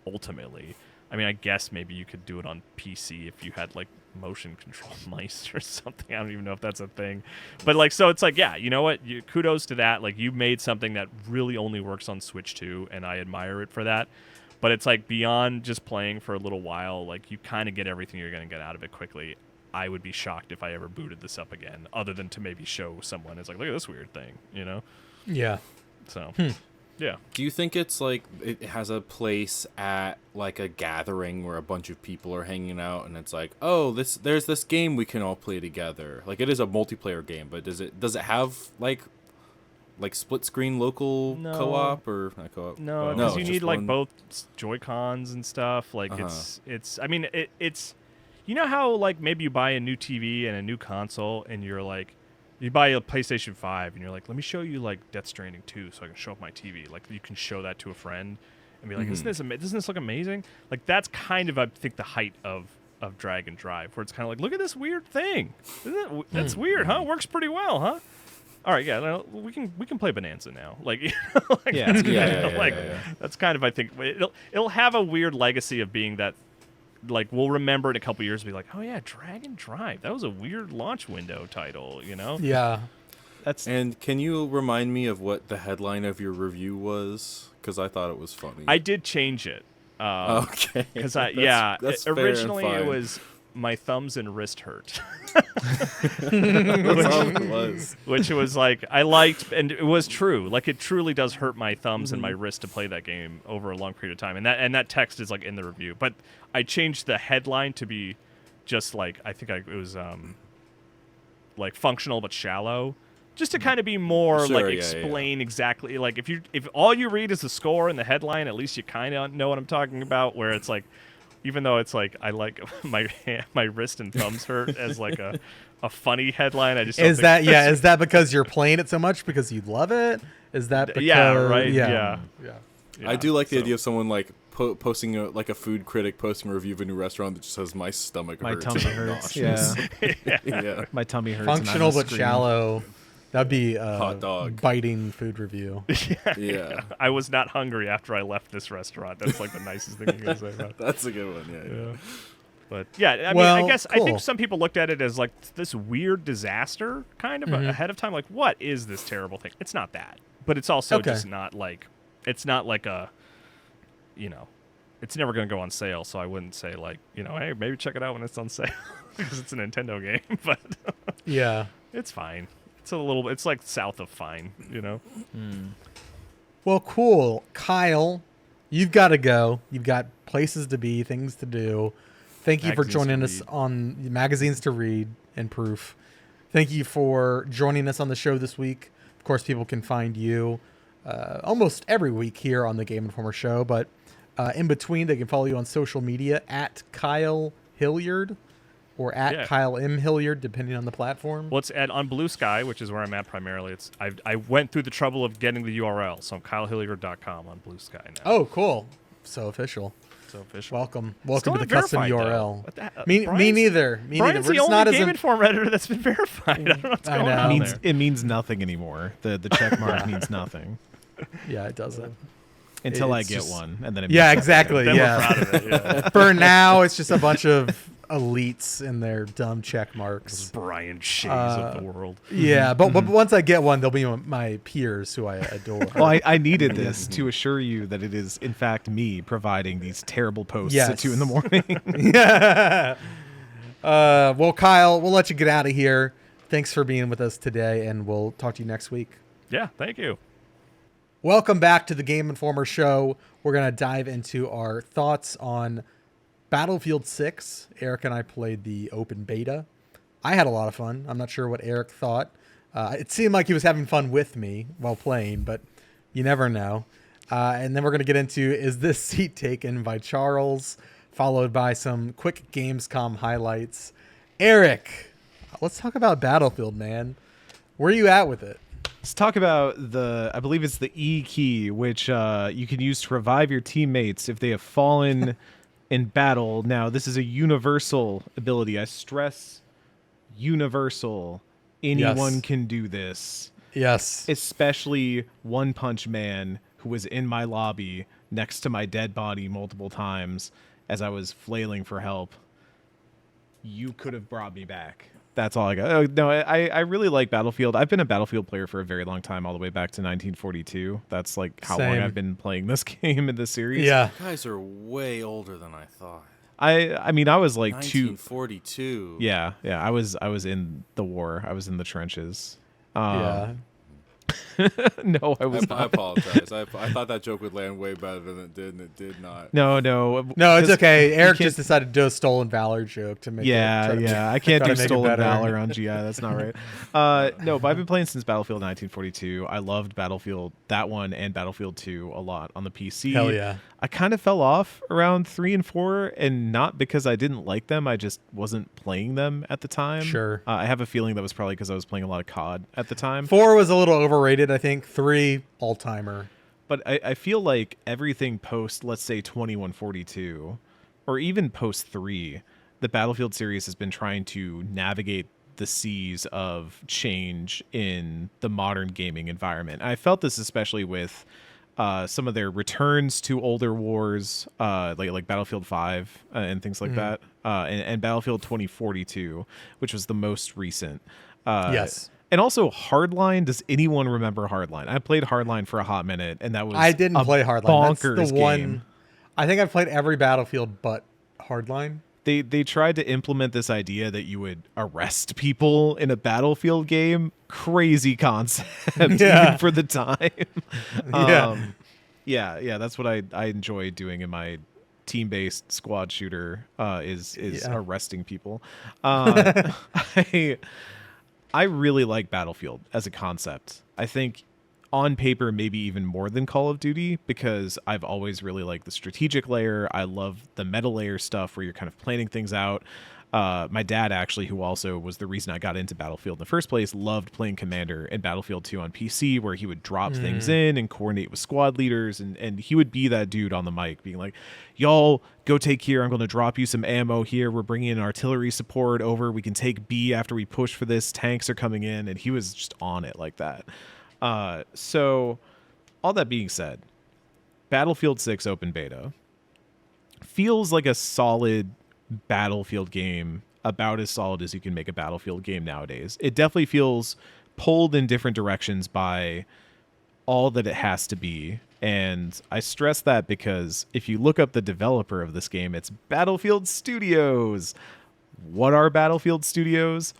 ultimately. I mean, I guess maybe you could do it on PC if you had like motion control mice or something. I don't even know if that's a thing, but like so it's like, yeah, you know what? Kudos to that. Like you made something that really only works on Switch 2, and I admire it for that. But it's like beyond just playing for a little while, like you kind of get everything you're going to get out of it quickly. I would be shocked if I ever booted this up again, other than to maybe show someone. It's like, look at this weird thing, Yeah. So, yeah. Do you think it's like it has a place at like a gathering where a bunch of people are hanging out, and it's like, oh, there's this game we can all play together? Like it is a multiplayer game, but does it have like split screen local co-op or not co-op? No, because you need like one... both Joy-Cons and stuff. Like it's. I mean, it's. You know how like maybe you buy a new TV and a new console, and you're like, you buy a PlayStation 5, and you're like, let me show you like Death Stranding 2, so I can show up my TV. Like you can show that to a friend, and be like, doesn't this look amazing? Like that's kind of I think the height of Drag and Drive, where it's kind of like, look at this weird thing. That's weird, huh? Works pretty well, huh? All right, yeah, no, we can play Bonanza now. Like, that's kind of I think it'll have a weird legacy of being that, like we'll remember in a couple years, be like, oh yeah, Drag and Drive, that was a weird launch window title, Yeah. And can you remind me of what the headline of your review was? Because I thought it was funny. I did change it. Okay. Because that's originally it was my thumbs and wrist hurt. That's all it was. Which was like, I liked, and it was true. Like, it truly does hurt my thumbs and my wrist to play that game over a long period of time. And that text is like in the review. But I changed the headline to be just like, it was like functional but shallow. Just to kind of be more Sure, like yeah, explain exactly, like if all you read is the score and the headline, at least you kind of know what I'm talking about. Where it's like, even though it's like I like my wrist and thumbs hurt as like a funny headline, I just don't Is that because you're playing it so much because you love it? Is that because, yeah. I do like the idea of someone like posting a food critic posting a review of a new restaurant that just says my stomach My hurts. tummy and I'm hurts. nauseous." Yeah. My tummy hurts. Functional and I'm but screaming. shallow. That'd be a Hot dog. biting food review. Yeah. I was not hungry after I left this restaurant. That's like the nicest thing you can say about it. That's a good one. Yeah. But yeah, I Well, mean, I guess I cool. think some people looked at it as like this weird disaster kind of ahead of time. Like, what is this terrible thing? It's not that, but it's also just not like, it's not like a, it's never going to go on sale. So I wouldn't say like, hey, maybe check it out when it's on sale because it's a Nintendo game. But Yeah. it's fine. It's like south of fine, Well, cool. Kyle, you've got to go. You've got places to be, things to do. Thank you for Magazines to joining us read. on Magazines to Read and Proof. Thank you for joining us on the show this week. Of course, people can find you almost every week here on the Game Informer show, but in between, they can follow you on social media at Kyle Hilliard or at Kyle M. Hilliard, depending on the platform. Well, it's on Blue Sky, which is where I'm at primarily. I went through the trouble of getting the URL, so I'm KyleHilliard.com on Blue Sky now. Oh, cool. So official. So official. Welcome Still to the not custom verified, though. URL. What the hell? Me neither. Brian's We're the just not only as Game Informer editor that's been verified. I don't know what's I going know. on It there. means nothing anymore. The check mark means nothing Yeah, it doesn't. until I It's get just- one, and then it Yeah, means exactly. Then Yeah. we're proud of it. Yeah. For now, it's just a bunch of elites and their dumb check marks. Brian Shays of the world. Yeah, but once I get one, they'll be my peers who I adore. Well, I needed this to assure you that it is, in fact, me providing these terrible posts Yes. at 2 a.m. Yeah. Well, Kyle, we'll let you get out of here. Thanks for being with us today, and we'll talk to you next week. Yeah, thank you. Welcome back to the Game Informer show. We're going to dive into our thoughts on Battlefield 6. Eric and I played the open beta. I had a lot of fun. I'm not sure what Eric thought. It seemed like he was having fun with me while playing, but you never know. And then we're going to get into Is This Seat Taken by Charles, followed by some quick Gamescom highlights. Eric, let's talk about Battlefield, man. Where are you at with it? Let's talk about I believe it's the E key, which you can use to revive your teammates if they have fallen in battle. Now, this is a universal ability. I stress universal. Anyone can do this. Yes. Especially One Punch Man, who was in my lobby next to my dead body multiple times as I was flailing for help. You could have brought me back. That's all I got. Oh, no, I really like Battlefield. I've been a Battlefield player for a very long time, all the way back to 1942. That's like how long Same. I've been playing this game in the series. Yeah. You guys are way older than I thought. I mean, I was like 1942. Yeah. I was in the war. I was in the trenches. Yeah. No, I was I not. apologize. I thought that joke would land way better than it did, and it did not. No. No, it's 'cause okay. you Eric can't- just decided to do a stolen valor joke to make Yeah. I can't try do to make it stolen better. valor on GI. That's not right. No, but I've been playing since Battlefield 1942. I loved Battlefield, that one, and Battlefield 2 a lot on the PC. Hell yeah. I kind of fell off around 3 and 4, and not because I didn't like them. I just wasn't playing them at the time. Sure. I have a feeling that was probably because I was playing a lot of COD at the time. 4 was a little overrated, I think. 3, all-timer. But I feel like everything post, let's say, 2142, or even post 3, the Battlefield series has been trying to navigate the seas of change in the modern gaming environment. I felt this especially with some of their returns to older wars, like Battlefield 5 and things like that, and Battlefield 2042, which was the most recent. Yes. And also Hardline. Does anyone remember Hardline? I played Hardline for a hot minute, and that was I didn't a play Hardline. bonkers That's the one. game. I think I've played every Battlefield but Hardline. they tried to implement this idea that you would arrest people in a Battlefield game. Crazy concept, even for the time. Yeah, that's what I enjoy doing in my team-based squad shooter is arresting people. I really like Battlefield as a concept. I think on paper maybe even more than Call of Duty, because I've always really liked the strategic layer. I love the meta layer stuff where you're kind of planning things out. My dad, actually, who also was the reason I got into Battlefield in the first place, loved playing Commander in Battlefield 2 on PC, where he would drop things in and coordinate with squad leaders, and he would be that dude on the mic being like, y'all go take here, I'm going to drop you some ammo here, we're bringing in artillery support over, we can take B after we push for this, tanks are coming in, and he was just on it like that. So all that being said, Battlefield 6 open beta feels like a solid Battlefield game, about as solid as you can make a Battlefield game nowadays. It definitely feels pulled in different directions by all that it has to be. And I stress that because if you look up the developer of this game, it's Battlefield Studios. What are Battlefield Studios?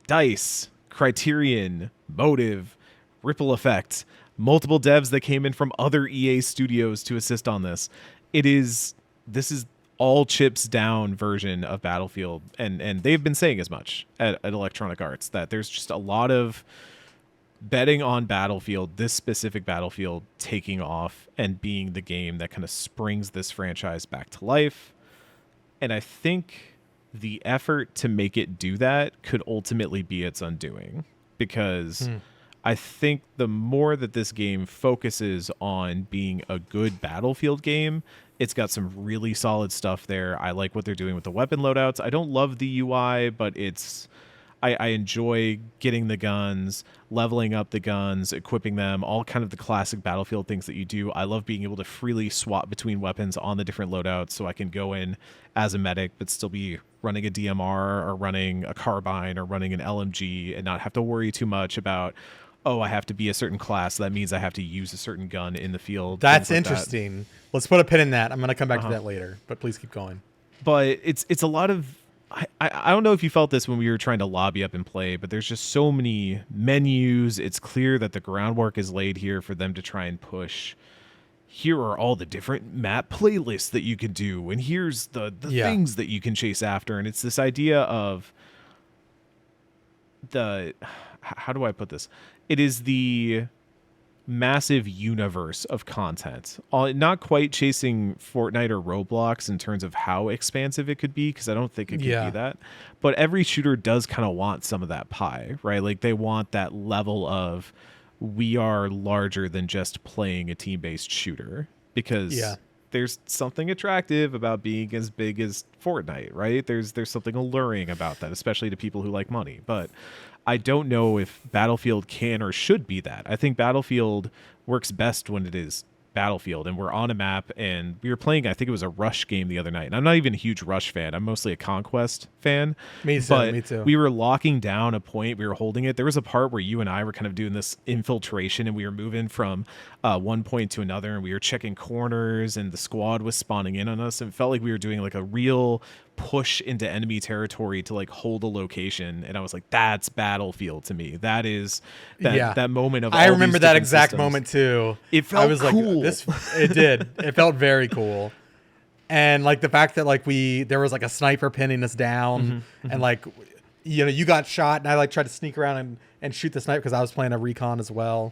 DICE, Criterion, Motive, Ripple Effect, multiple devs that came in from other EA studios to assist on this. This is all chips down version of Battlefield, and they've been saying as much at Electronic Arts, that there's just a lot of betting on Battlefield, this specific Battlefield, taking off and being the game that kind of springs this franchise back to life. And I think the effort to make it do that could ultimately be its undoing, because I think the more that this game focuses on being a good Battlefield game, it's got some really solid stuff there. I like what they're doing with the weapon loadouts. I don't love the UI, but I enjoy getting the guns, leveling up the guns, equipping them, all kind of the classic Battlefield things that you do. I love being able to freely swap between weapons on the different loadouts, so I can go in as a medic but still be running a DMR or running a carbine or running an LMG and not have to worry too much about, oh, I have to be a certain class, so that means I have to use a certain gun in the field. That's interesting. Let's put a pin in that. I'm going to come back to that later, but please keep going. But it's a lot of... I don't know if you felt this when we were trying to lobby up and play, but there's just so many menus. It's clear that the groundwork is laid here for them to try and push. Here are all the different map playlists that you can do, and here's the things that you can chase after. And it's this idea of how do I put this? It is the massive universe of content, not quite chasing Fortnite or Roblox in terms of how expansive it could be, because I don't think it could be that, but every shooter does kind of want some of that pie, right? Like they want that level of, we are larger than just playing a team-based shooter, because there's something attractive about being as big as Fortnite, right? There's something alluring about that, especially to people who like money. But I don't know if Battlefield can or should be that. I think Battlefield works best when it is Battlefield, and we're on a map, and we were playing, I think it was a Rush game the other night, and I'm not even a huge Rush fan. I'm mostly a Conquest fan. Me too, but me too. We were locking down a point, we were holding it. There was a part where you and I were kind of doing this infiltration, and we were moving from one point to another, and we were checking corners, and the squad was spawning in on us, and it felt like we were doing like a real push into enemy territory to like hold a location. And I was like, that's Battlefield to me. That is that moment of I all remember these that different exact systems. moment too. It felt I was cool. Like, it did. It felt very cool. And like the fact that like there was like a sniper pinning us down, and like, you know, you got shot, and I like tried to sneak around and shoot the sniper because I was playing a recon as well.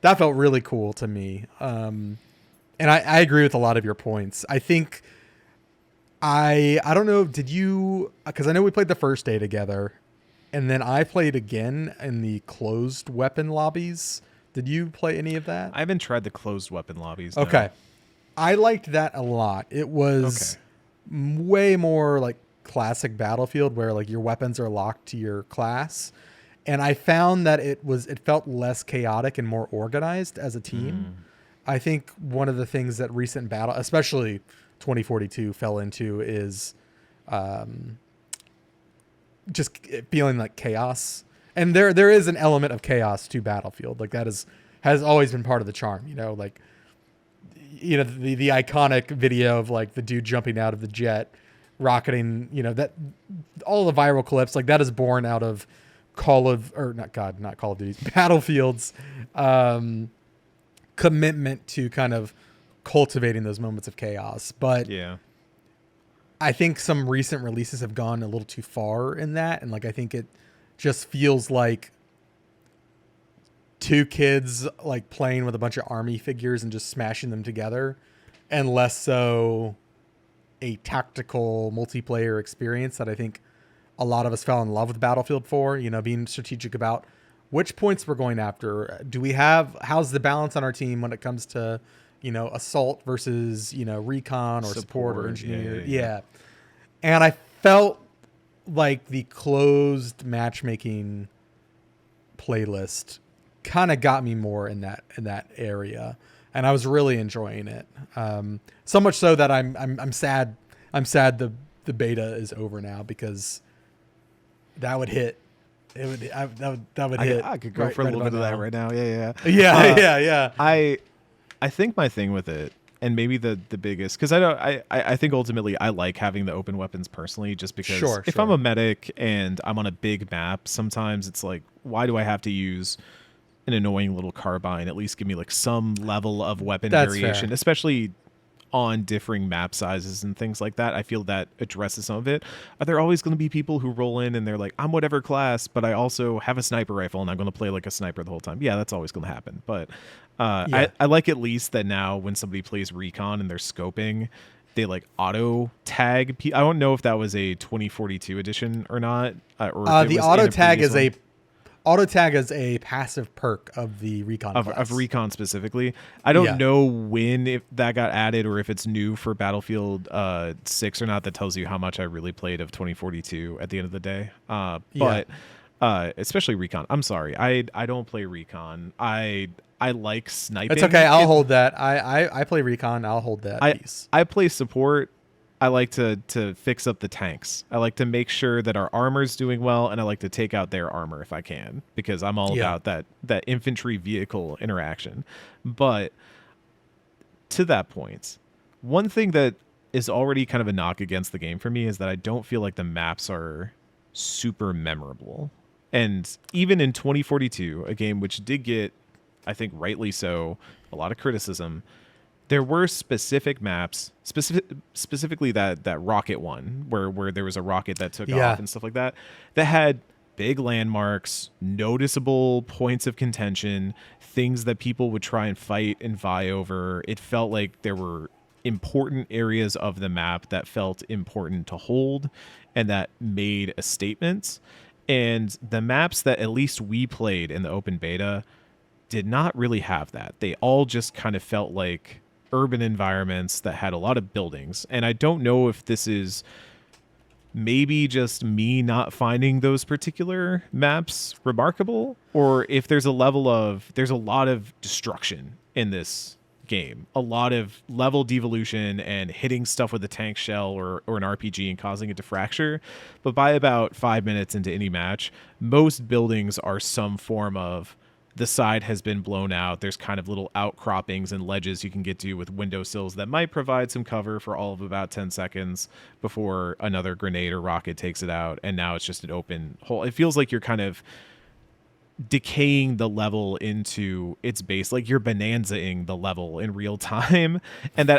That felt really cool to me. And I agree with a lot of your points. I think I don't know, did you, because I know we played the first day together, and then I played again in the closed weapon lobbies. Did you play any of that? I haven't tried the closed weapon lobbies. No. Okay. I liked that a lot. It was way more like classic Battlefield, where like your weapons are locked to your class. And I found that it felt less chaotic and more organized as a team. I think one of the things that recent battle, especially 2042, fell into is just feeling like chaos. And there is an element of chaos to Battlefield. Like that has always been part of the charm, you know, like, you know, the iconic video of like the dude jumping out of the jet rocketing, that all the viral clips, like that is born out of not Call of Duty, Battlefield's commitment to kind of cultivating those moments of chaos. But yeah, I think some recent releases have gone a little too far in that. And like, I think it just feels like two kids like playing with a bunch of army figures and just smashing them together, and less so a tactical multiplayer experience that I think a lot of us fell in love with Battlefield for, being strategic about which points we're going after. How's the balance on our team when it comes to, assault versus, recon or support or engineer. Yeah. And I felt like the closed matchmaking playlist kind of got me more in that area, and I was really enjoying it. So much so that I'm sad. I'm sad the beta is over now, because that would hit. That would hit. I could go for a little bit of that right now. Yeah. Yeah. I think my thing with it, and maybe the biggest, because I think ultimately I like having the open weapons personally, just because if I'm a medic and I'm on a big map, sometimes it's like, why do I have to use an annoying little carbine? At least give me like some level of weapon variation, fair. Especially on differing map sizes and things like that. I feel that addresses some of it. Are there always going to be people who roll in and they're like, I'm whatever class, but I also have a sniper rifle and I'm going to play like a sniper the whole time? Yeah, that's always going to happen. But I like at least that now when somebody plays recon and they're scoping, they like auto tag. I don't know if that was a 2042 edition or not. Or if the auto tag is one. Auto tag is a passive perk of the recon class. Of recon specifically. I don't know if that got added or if it's new for Battlefield 6 or not. That tells you how much I really played of 2042 at the end of the day. But especially recon. I'm sorry, I don't play recon. I like sniping. It's okay. I'll hold that. I play recon. I'll hold that piece. I play support. I like to fix up the tanks. I like to make sure that our armor's doing well, and I like to take out their armor if I can, because I'm all about that infantry vehicle interaction. But to that point, one thing that is already kind of a knock against the game for me is that I don't feel like the maps are super memorable. And even in 2042, a game which did get, I think rightly so, a lot of criticism, there were specific maps, specifically that rocket one, where there was a rocket that took off and stuff like that, that had big landmarks, noticeable points of contention, things that people would try and fight and vie over. It felt like there were important areas of the map that felt important to hold and that made a statement. And the maps that at least we played in the open beta did not really have that. They all just kind of felt like urban environments that had a lot of buildings. And I don't know if this is maybe just me not finding those particular maps remarkable, or if there's a lot of destruction in this game, a lot of level devolution and hitting stuff with a tank shell or an RPG and causing it to fracture. But by about 5 minutes into any match, most buildings are some form of, the side has been blown out. There's kind of little outcroppings and ledges you can get to with windowsills that might provide some cover for all of about 10 seconds before another grenade or rocket takes it out. And now it's just an open hole. It feels like you're kind of decaying the level into its base, like you're bonanzaing the level in real time. And that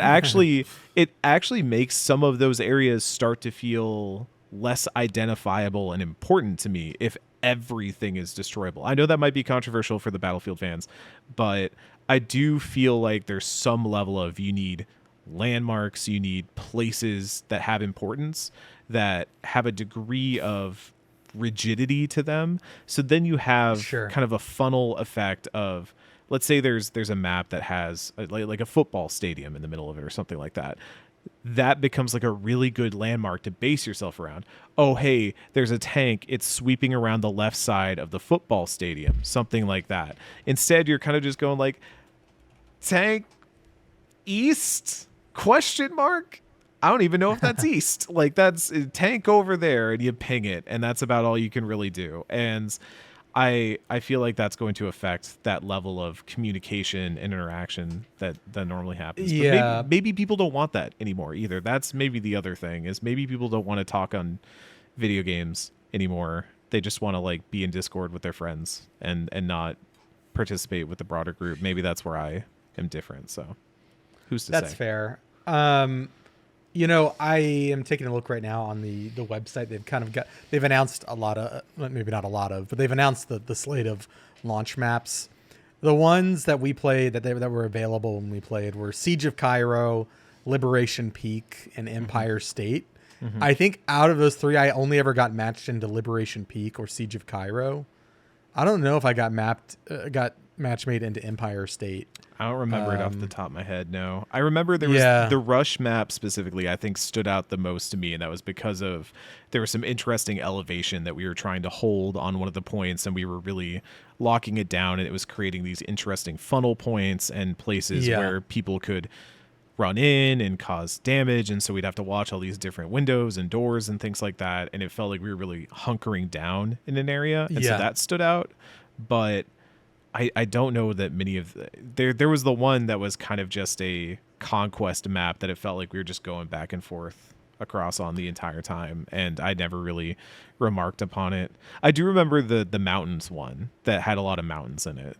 it actually makes some of those areas start to feel less identifiable and important to me if everything is destroyable. I know that might be controversial for the Battlefield fans, but I do feel like there's some level of, you need landmarks, you need places that have importance, that have a degree of rigidity to them. So then you have kind of a funnel effect of, let's say there's a map that has like a football stadium in the middle of it or something like that. That becomes like a really good landmark to base yourself around. Oh, hey, there's a tank. It's sweeping around the left side of the football stadium, something like that. Instead, you're kind of just going like, tank east? Question mark? I don't even know if that's east. Like, that's a tank over there, and you ping it, and that's about all you can really do. And I feel like that's going to affect that level of communication and interaction that normally happens. Yeah. But maybe people don't want that anymore either. That's maybe the other thing, is maybe people don't want to talk on video games anymore. They just want to like be in Discord with their friends and not participate with the broader group. Maybe that's where I am different. So who's to say? That's fair. I am taking a look right now on the website. They've announced a lot of, maybe not a lot of, but they've announced the slate of launch maps. The ones that we played that were available when we played were Siege of Cairo, Liberation Peak, and Empire State. Mm-hmm. I think out of those three, I only ever got matched into Liberation Peak or Siege of Cairo. I don't know if I got match made into Empire State. I don't remember it off the top of my head. No, I remember there was the Rush map specifically. I think stood out the most to me, and that was because of there was some interesting elevation that we were trying to hold on one of the points, and we were really locking it down, and it was creating these interesting funnel points and places where people could run in and cause damage, and so we'd have to watch all these different windows and doors and things like that, and it felt like we were really hunkering down in an area, and so that stood out. But I don't know that many of there was the one that was kind of just a conquest map that it felt like we were just going back and forth across on the entire time, and I never really remarked upon it. I do remember the mountains one that had a lot of mountains in it,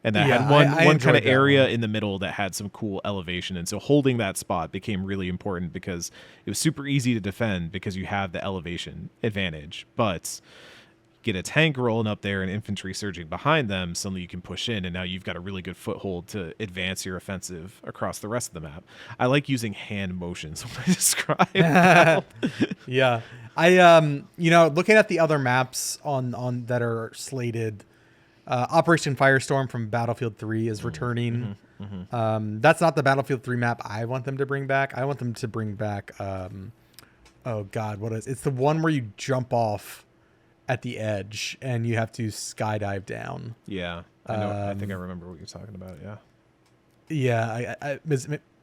and that had one kind of area in the middle that had some cool elevation, and so holding that spot became really important because it was super easy to defend because you have the elevation advantage, but get a tank rolling up there and infantry surging behind them, suddenly you can push in, and now you've got a really good foothold to advance your offensive across the rest of the map. I like using hand motions when I describe. Yeah. I looking at the other maps on that are slated, Operation Firestorm from Battlefield 3 is returning. Mm-hmm, mm-hmm. That's not the Battlefield 3 map I want them to bring back. I want them to bring back it's the one where you jump off at the edge and you have to skydive down. Yeah, I know. I think I remember what you're talking about. Yeah,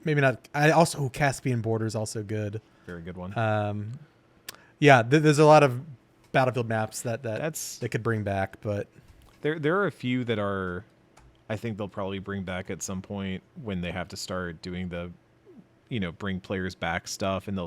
maybe not. I also Caspian Border is also good. Very good one. There's a lot of Battlefield maps that they could bring back, but there are a few that are, I think they'll probably bring back at some point when they have to start doing the, bring players back stuff, and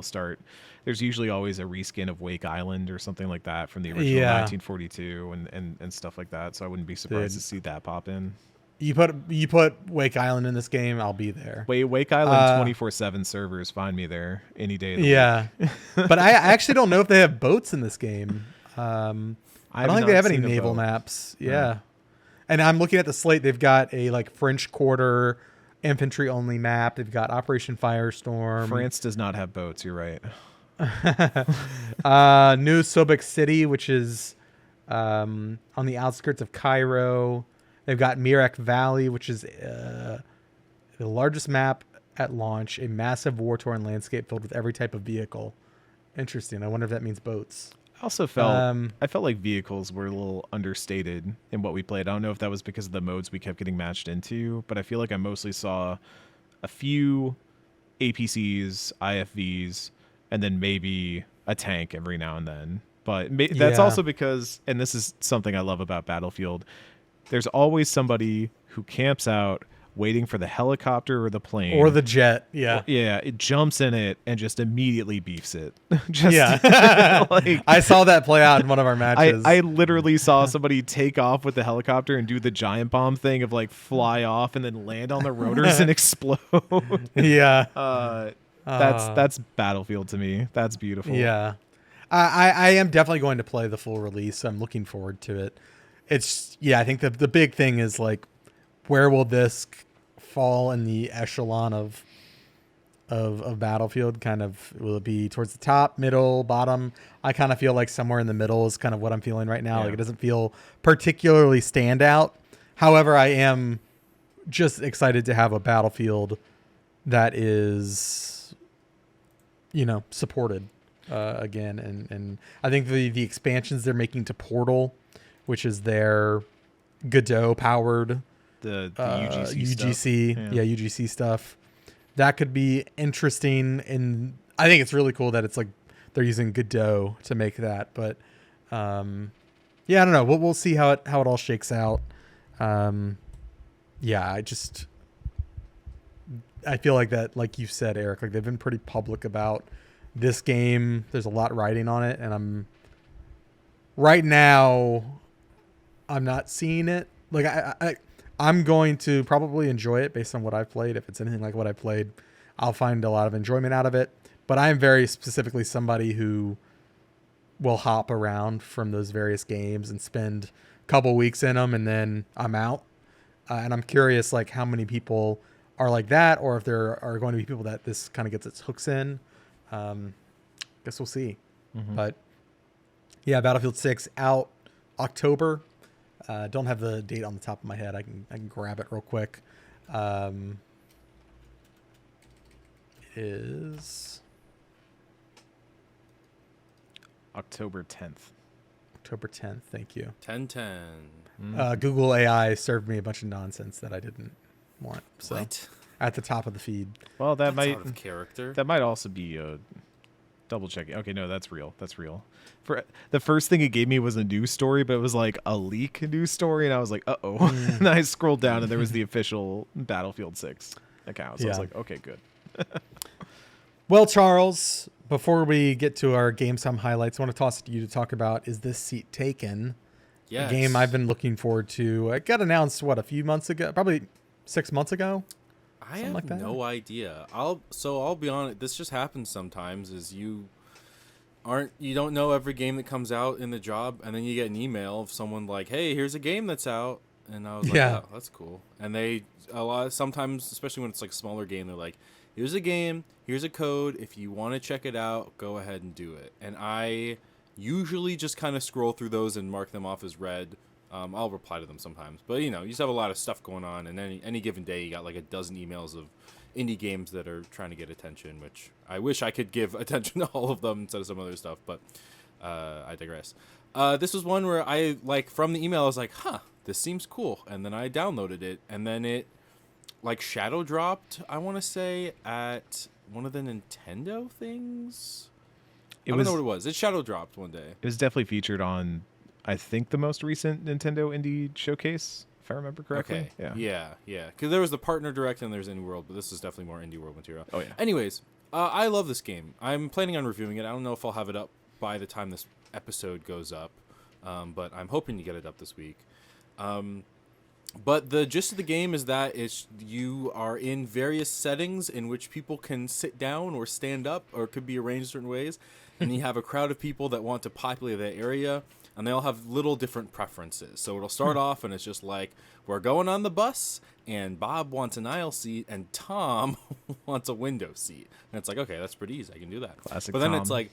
there's usually always a reskin of Wake Island or something like that from the original 1942 and stuff like that. So I wouldn't be surprised to see that pop in. You put Wake Island in this game, I'll be there. Wake Island 24/7 servers, find me there any day of the week. But I actually don't know if they have boats in this game. I don't think they have any naval maps. Yeah. And I'm looking at the slate. They've got a French Quarter infantry only map. They've got Operation Firestorm. France does not have boats. You're right. New Sobek City, which is on the outskirts of Cairo. They've got Mirak Valley, which is the largest map at launch, a massive war-torn landscape filled with every type of vehicle. Interesting. I wonder if that means boats. I also felt like vehicles were a little understated in what we played. I don't know if that was because of the modes we kept getting matched into, but I feel like I mostly saw a few APCs, IFVs, and then maybe a tank every now and then. But that's also because, and this is something I love about Battlefield, there's always somebody who camps out waiting for the helicopter or the plane. Or the jet, yeah. Yeah, it jumps in it and just immediately beefs it. I saw that play out in one of our matches. I literally saw somebody take off with the helicopter and do the giant bomb thing of fly off and then land on the rotors and explode. Yeah. That's Battlefield to me. That's beautiful. Yeah. I am definitely going to play the full release. I'm looking forward to it. I think the big thing is where will this fall in the echelon of Battlefield? Kind of, will it be towards the top, middle, bottom? I kind of feel like somewhere in the middle is kind of what I'm feeling right now. It doesn't feel particularly standout. However, I am just excited to have a Battlefield that is, supported again. And I think the expansions they're making to Portal, which is their Godot powered the UGC stuff. UGC stuff, that could be interesting. And I think it's really cool that it's they're using Godot to make that. But Yeah, I don't know. We'll see how it all shakes out. Yeah, I feel like that, like you said, Eric, like they've been pretty public about this game. There's a lot riding on it, and right now I'm not seeing it. Like I'm going to probably enjoy it based on what I've played. If it's anything like what I played, I'll find a lot of enjoyment out of it. But I am very specifically somebody who will hop around from those various games and spend a couple weeks in them, and then I'm out. And I'm curious, like, how many people are like that, or if there are going to be people that this kind of gets its hooks in. Guess we'll see. Mm-hmm. But yeah, Battlefield 6 out October. Don't have the date on the top of my head. I can grab it real quick. It is October 10th. October 10th. Thank you. 10/10. Google AI served me a bunch of nonsense that I didn't want. So What? at the top of the feed. Well, That's out of character. That might also be double checking. Okay, no, that's real. That's real. For the first thing it gave me was a news story, but it was like a leak news story, and I was like, uh-oh. And I scrolled down, and there was the official Battlefield 6 account. So I was like, okay, good. Well, Charles, before we get to our Gamescom highlights, I want to toss it to you to talk about Is This Seat Taken? Yes. A game I've been looking forward to. It got announced, a few months ago? Probably 6 months ago? I have like that? no idea. I'll be honest. This just happens sometimes. Is you don't know every game that comes out in the job, and then you get an email of someone like, "Hey, here's a game that's out," and I was like, "Oh, that's cool." And sometimes, especially when it's like a smaller game, they're like, "Here's a game. Here's a code. If you want to check it out, go ahead and do it." And I usually just kind of scroll through those and mark them off as read. I'll reply to them sometimes, but you just have a lot of stuff going on, and any given day you got like a dozen emails of indie games that are trying to get attention, which I wish I could give attention to all of them instead of some other stuff, but I digress. This was one where I, like, from the email I was like, this seems cool, and then I downloaded it, and then it like shadow dropped, I want to say, at one of the Nintendo things. I don't know what it was. It shadow dropped one day. It was definitely featured on, I think, the most recent Nintendo Indie Showcase, if I remember correctly. Okay. Yeah. Because there was the Partner Direct and there's Indie World, but this is definitely more Indie World material. Oh, yeah. Anyways, I love this game. I'm planning on reviewing it. I don't know if I'll have it up by the time this episode goes up, but I'm hoping to get it up this week. But the gist of the game is that you are in various settings in which people can sit down or stand up, or it could be arranged certain ways, and you have a crowd of people that want to populate that area, and they all have little different preferences. So it'll start off, and it's just like, we're going on the bus, and Bob wants an aisle seat, and Tom wants a window seat. And it's like, okay, that's pretty easy. I can do that. Classic But then Tom. it's like,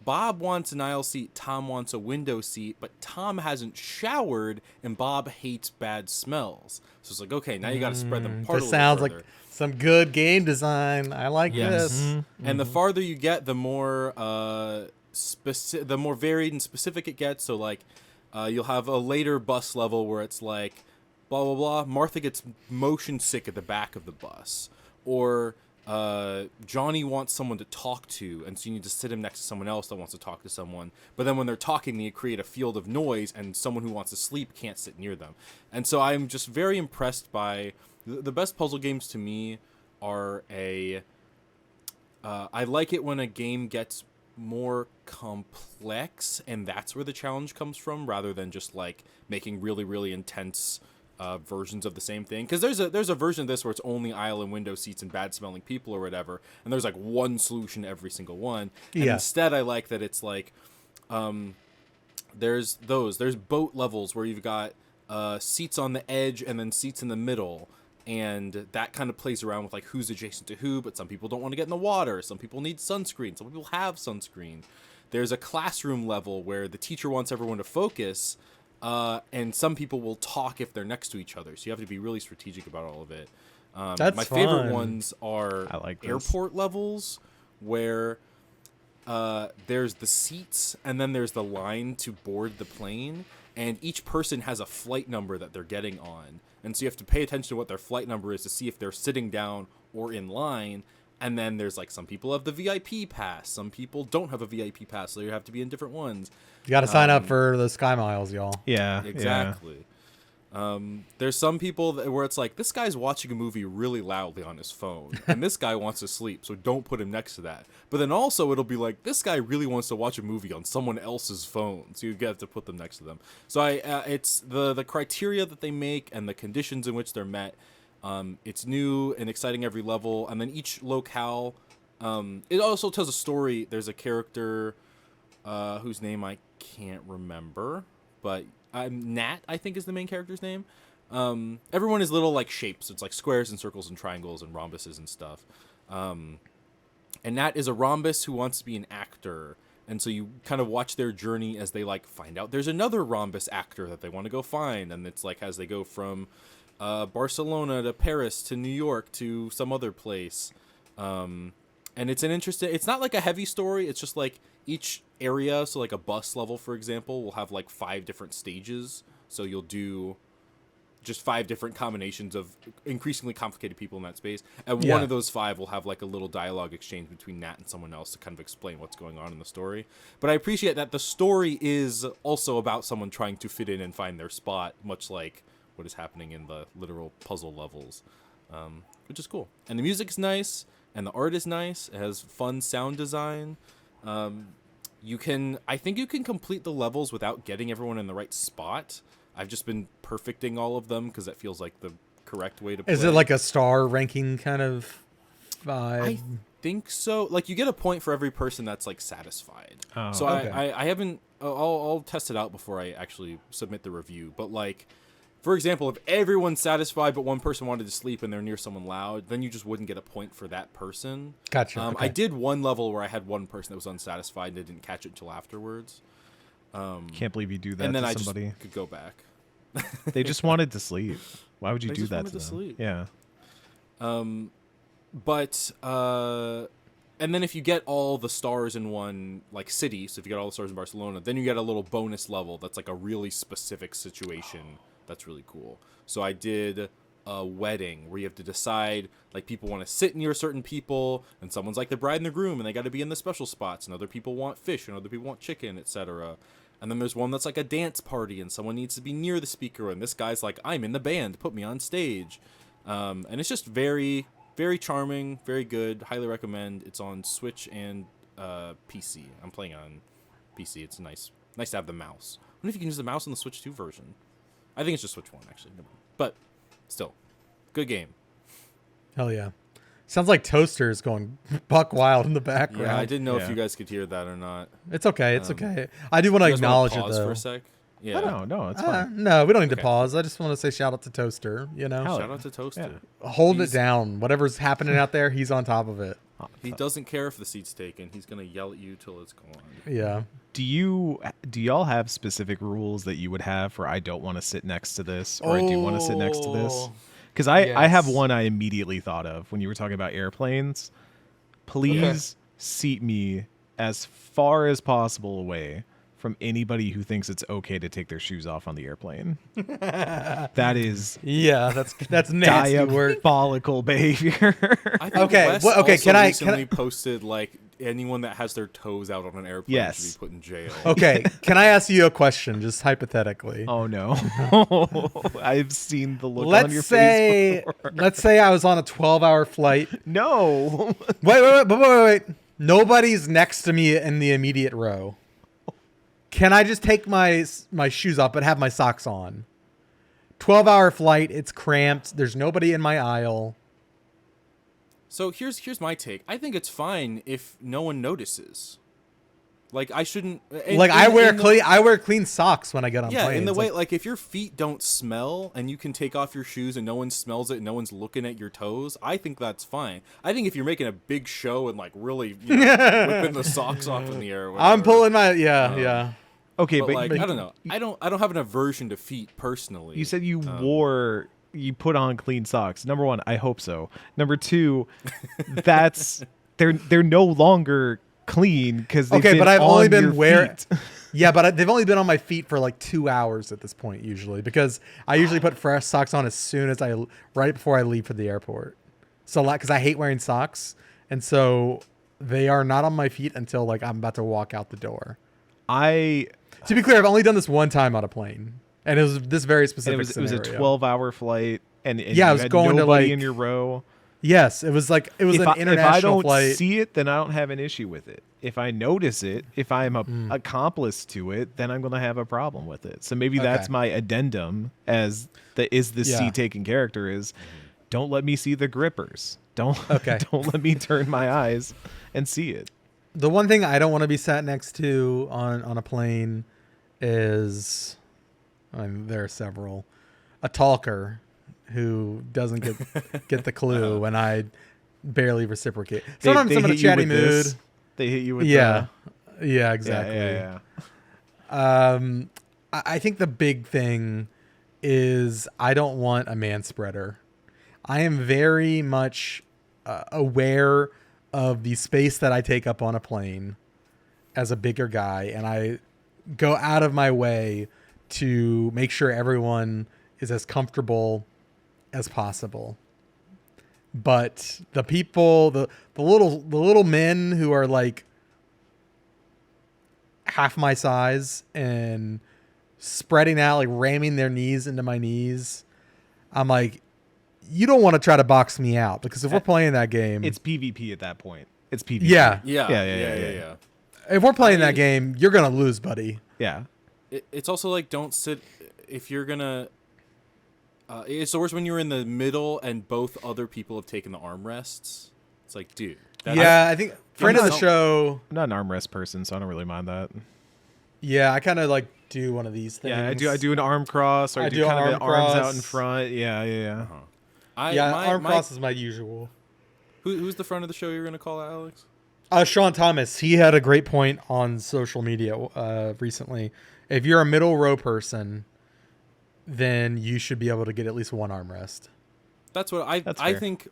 Bob wants an aisle seat, Tom wants a window seat, but Tom hasn't showered, and Bob hates bad smells. So it's like, okay, now you got to spread them apart a This little sounds further. like some good game design. I like this. Mm-hmm. And the farther you get, the more the more varied and specific it gets. So like, you'll have a later bus level where it's like, blah blah blah. Martha gets motion sick at the back of the bus, or Johnny wants someone to talk to, and so you need to sit him next to someone else that wants to talk to someone. But then when they're talking, they create a field of noise, and someone who wants to sleep can't sit near them. And so I'm just very impressed by the best puzzle games to me are I like it when a game gets more complex, and that's where the challenge comes from, rather than just like making really, really intense versions of the same thing. Because there's a version of this where it's only aisle and window seats and bad smelling people or whatever, and there's like one solution to every single one. And instead I like that it's like there's boat levels where you've got seats on the edge and then seats in the middle, and that kind of plays around with like who's adjacent to who. But some people don't want to get in the water, some people need sunscreen, some people have sunscreen. There's a classroom level where the teacher wants everyone to focus, and some people will talk if they're next to each other, so you have to be really strategic about all of it. That's my fun. favorite ones are this. airport levels, where there's the seats and then there's the line to board the plane, and each person has a flight number that they're getting on, and so you have to pay attention to what their flight number is to see if they're sitting down or in line. And then there's like some people have the VIP pass, some people don't have a VIP pass, so you have to be in different ones. You got to sign up for the Sky Miles, y'all. Yeah, Exactly. There's some people where it's like, this guy's watching a movie really loudly on his phone, and this guy wants to sleep, so don't put him next to that. But then also it'll be like, this guy really wants to watch a movie on someone else's phone, so you have to put them next to them. So it's the criteria that they make and the conditions in which they're met. It's new and exciting every level, and then each locale, it also tells a story. There's a character whose name I can't remember, but Nat, I think, is the main character's name. Everyone is little like shapes. It's like squares and circles and triangles and rhombuses and stuff. And Nat is a rhombus who wants to be an actor. And so you kind of watch their journey as they like find out there's another rhombus actor that they want to go find. And it's like as they go from Barcelona to Paris to New York to some other place. And it's it's not like a heavy story. It's just like each area, so like a bus level, for example, will have like 5 different stages. So you'll do just 5 different combinations of increasingly complicated people in that space. And one of those 5 will have like a little dialogue exchange between Nat and someone else to kind of explain what's going on in the story. But I appreciate that the story is also about someone trying to fit in and find their spot, much like what is happening in the literal puzzle levels, which is cool. And the music's nice, and the art is nice. It has fun sound design. I think you can complete the levels without getting everyone in the right spot. I've just been perfecting all of them because that feels like the correct way to play. Is it like a star ranking kind of vibe? I think so. Like you get a point for every person that's like satisfied. Oh, so okay. I haven't. I'll test it out before I actually submit the review. But like, for example, if everyone's satisfied but one person wanted to sleep and they're near someone loud, then you just wouldn't get a point for that person. Gotcha. Okay. I did one level where I had one person that was unsatisfied and they didn't catch it until afterwards. Can't believe you do that and then to I somebody. just could go back. They just wanted to sleep. Why would you They do just that wanted to to them? sleep. Yeah. And then if you get all the stars in one like city, so if you get all the stars in Barcelona, then you get a little bonus level that's like a really specific situation that's really cool. So I did a wedding where you have to decide, like, people want to sit near certain people, and someone's like the bride and the groom, and they got to be in the special spots, and other people want fish, and other people want chicken, etc. And then there's one that's like a dance party, and someone needs to be near the speaker, and this guy's like, I'm in the band, put me on stage. And it's just very, very charming, very good, highly recommend. It's on Switch and PC. I'm playing on PC. It's nice to have the mouse. I wonder if you can use the mouse in the Switch 2 version. I think it's just Switch 1, actually. But still, good game. Hell yeah. Sounds like Toaster is going buck wild in the background. Yeah, I didn't know if you guys could hear that or not. It's okay. It's okay. I do want to acknowledge it, pause though. for a sec? Yeah. No, it's fine. No, we don't need to Okay. pause. I just want to say shout out to Toaster, you know? Hell Shout out to Toaster. Hold it down. Whatever's happening out there, he's on top of it. He doesn't care if the seat's taken. He's going to yell at you till it's gone. Yeah. Do y'all have specific rules that you would have for I don't want to sit next to this or I do want to sit next to this? Because I have one I immediately thought of when you were talking about airplanes. Please seat me as far as possible away from anybody who thinks it's okay to take their shoes off on the airplane. That is Yeah, that's nasty work. diabolical behavior. I think Okay, Wes well, okay, also can I- recently posted, like, anyone that has their toes out on an airplane Yes. should be put in jail. Okay, can I ask you a question, just hypothetically? Oh no. I've seen the look on your face before. Let's say I was on a 12-hour flight. No. Wait. Nobody's next to me in the immediate row. Can I just take my shoes off but have my socks on? 12-hour flight, it's cramped. There's nobody in my aisle. So here's my take. I think it's fine if no one notices. Like, I shouldn't. I wear clean socks when I get on Yeah, planes. in the way, like, if your feet don't smell and you can take off your shoes and no one smells it and no one's looking at your toes, I think that's fine. I think if you're making a big show and, like, really whipping the socks off in the air, or whatever, I'm pulling my yeah. Okay, but, but like, I don't know. I don't have an aversion to feet personally. you said you put on clean socks. Number one, I hope so. Number two, they're no longer clean because Okay, but I've only been wearing. feet. Yeah, but they've only been on my feet for like 2 hours at this point usually because I usually put fresh socks on as soon as right before I leave for the airport. So because I hate wearing socks, and so they are not on my feet until like I'm about to walk out the door. To be clear, I've only done this one time on a plane, and it was this very specific. it was a scenario. 12-hour flight, and yeah, you I was had going to nobody like in your row. Yes, it was an international if I don't flight. see it, then I don't have an issue with it. If I notice it, if I'm a accomplice to it, then I'm going to have a problem with it. So maybe that's my addendum as the seat taking character is don't let me see the grippers. Don't let me turn my eyes and see it. The one thing I don't want to be sat next to on a plane is, there are several, a talker who doesn't get the clue and I barely reciprocate. Sometimes I'm in a chatty mood. They hit you with yeah, exactly. Yeah. I think the big thing is I don't want a man spreader. I am very much aware of the space that I take up on a plane as a bigger guy, and I go out of my way to make sure everyone is as comfortable as possible. But the people, the little men who are like half my size and spreading out, like ramming their knees into my knees, I'm like, you don't want to try to box me out, because if we're playing that game, it's PvP at that point. It's PvP. Yeah. If we're playing that game, you're gonna lose, buddy. Yeah. It's also like, don't sit if you're gonna. It's the worst when you're in the middle and both other people have taken the armrests. It's like, dude. I think friend of the show. I'm not an armrest person, so I don't really mind that. Yeah, I kind of like do one of these things. Yeah, I do an arm cross, or I do kind of the arms out in front. Yeah. Arm cross is my usual. Who's the front of the show you're gonna call out, Alex? Sean Thomas. He had a great point on social media recently. If you're a middle row person, then you should be able to get at least one armrest. That's what I think.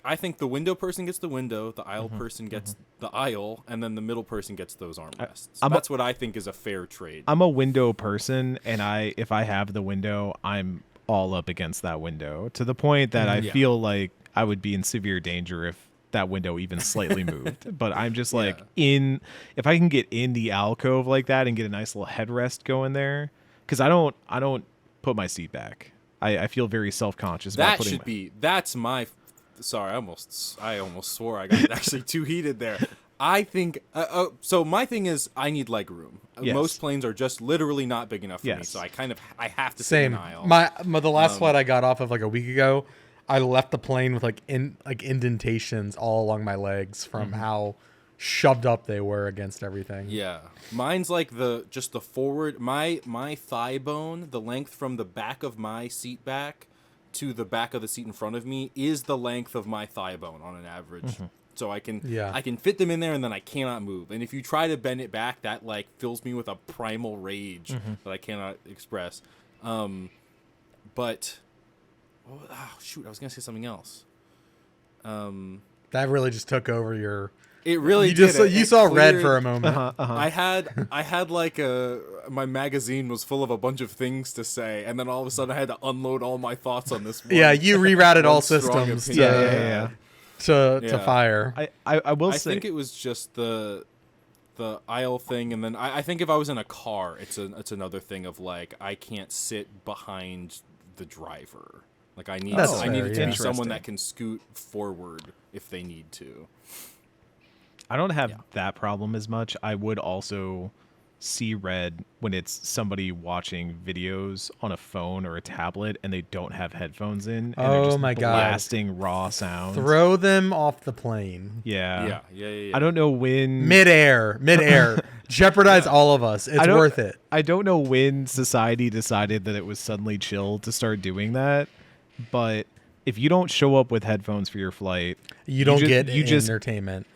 I think the window person gets the window, the aisle person gets the aisle, and then the middle person gets those armrests. That's what I think is a fair trade. I'm a window person, and if I have the window, I'm all up against that window to the point that I feel like I would be in severe danger if that window even slightly moved. But I'm just like if I can get in the alcove like that and get a nice little headrest going there, because I don't put my seat back. I feel very self-conscious about putting that's my. Sorry, I almost swore I got actually too heated there. I think so. My thing is, I need leg room. Yes. Most planes are just literally not big enough for me, so I have to sit in an aisle. The last flight I got off of like a week ago, I left the plane with like indentations all along my legs from how shoved up they were against everything. Yeah, mine's like the forward. My thigh bone, the length from the back of my seat back to the back of the seat in front of me is the length of my thigh bone on an average. So I can fit them in there, and then I cannot move. And if you try to bend it back, that like fills me with a primal rage that I cannot express. But shoot, I was gonna say something else. That really just took over your. It really you saw red for a moment. I had like my magazine was full of a bunch of things to say, and then all of a sudden I had to unload all my thoughts on this one. Yeah, you rerouted all systems to fire. I will say, I think it was just the aisle thing, and then I think if I was in a car, it's another thing of like I can't sit behind the driver. Like I need it to be someone that can scoot forward if they need to. I don't have that problem as much. I would also see red when it's somebody watching videos on a phone or a tablet and they don't have headphones in, and they're just blasting raw sounds. Throw them off the plane. Yeah. I don't know when midair jeopardize all of us. It's worth it. I don't know when society decided that it was suddenly chill to start doing that, but if you don't show up with headphones for your flight, you don't get entertainment.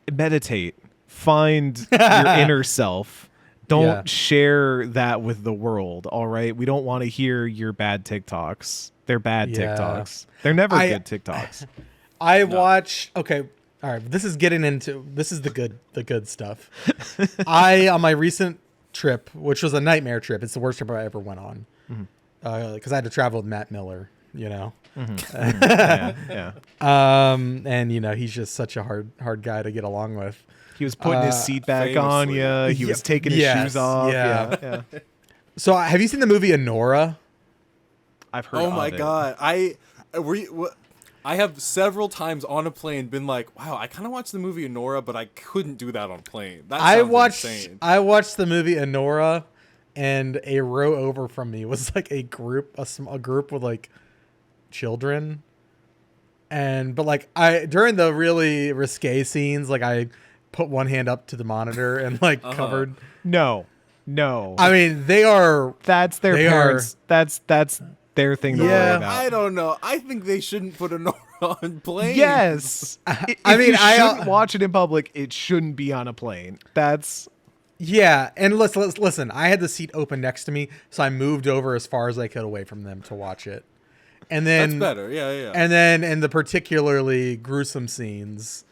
Meditate. Find your inner self. Don't share that with the world, all right? We don't want to hear your bad TikToks. They're bad TikToks. They're never good TikToks. I watch... Okay, all right. This is the good stuff. On my recent trip, which was a nightmare trip, it's the worst trip I ever went on. Because I had to travel with Matt Miller, you know. Yeah. And he's just such a hard guy to get along with. He was putting his seat back on you. He was taking his shoes off. Yeah. So have you seen the movie Anora? I've heard. Oh my god! I have several times on a plane been like, wow, I kind of watched the movie Anora, but I couldn't do that on a plane. That sounds insane. I watched the movie Anora, and a row over from me was like a group with like children, but like during the really risque scenes, like I put one hand up to the monitor and like covered. No. I mean, they are. That's their parents. That's their thing to worry about. I don't know. I think they shouldn't put Anora on planes. Yes. I mean, I shouldn't watch it in public. It shouldn't be on a plane. That's. Yeah, and listen. I had the seat open next to me, so I moved over as far as I could away from them to watch it. And then that's better. Yeah. And then in the particularly gruesome scenes.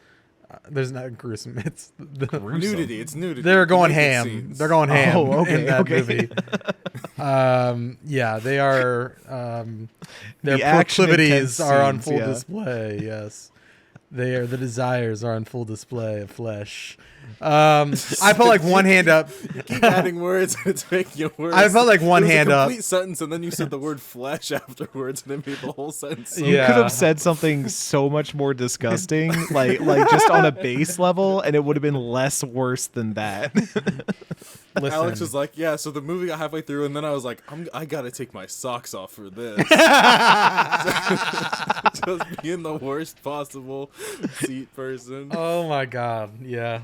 There's not gruesome. It's nudity. It's nudity. They're going ham. Scenes. They're going ham in that movie. Yeah, they are. Their proclivities are on full display. Yes, they are. The desires are on full display of flesh. I felt like one hand up. You keep adding words and it's making it worse. I felt like one hand up. Complete sentence, and then you said the word flesh afterwards, and it made the whole sentence. You could have said something so much more disgusting, like just on a base level, and it would have been less worse than that. Listen. Alex was like, "Yeah." So the movie got halfway through, and then I was like, "I gotta take my socks off for this." Just being the worst possible seat person. Oh my god, yeah.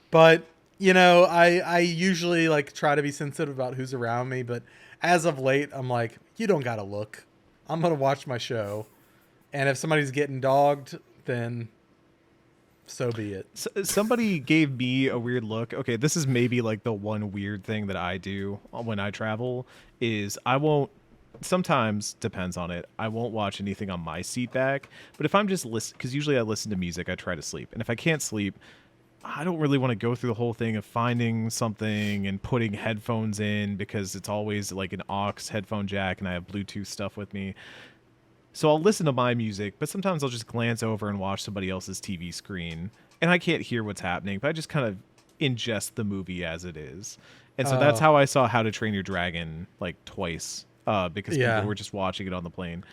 But, I usually like try to be sensitive about who's around me, but as of late, I'm like, you don't gotta look. I'm gonna watch my show. And if somebody's getting dogged, then so be it. Somebody gave me a weird look. Okay, this is maybe like the one weird thing that I do when I travel is I won't, sometimes depends on it, I won't watch anything on my seat back. But if I'm just listening, because usually I listen to music, I try to sleep. And if I can't sleep, I don't really want to go through the whole thing of finding something and putting headphones in because it's always like an aux headphone jack and I have Bluetooth stuff with me. So I'll listen to my music, but sometimes I'll just glance over and watch somebody else's TV screen and I can't hear what's happening, but I just kind of ingest the movie as it is. And so that's how I saw How to Train Your Dragon like twice because people were just watching it on the plane.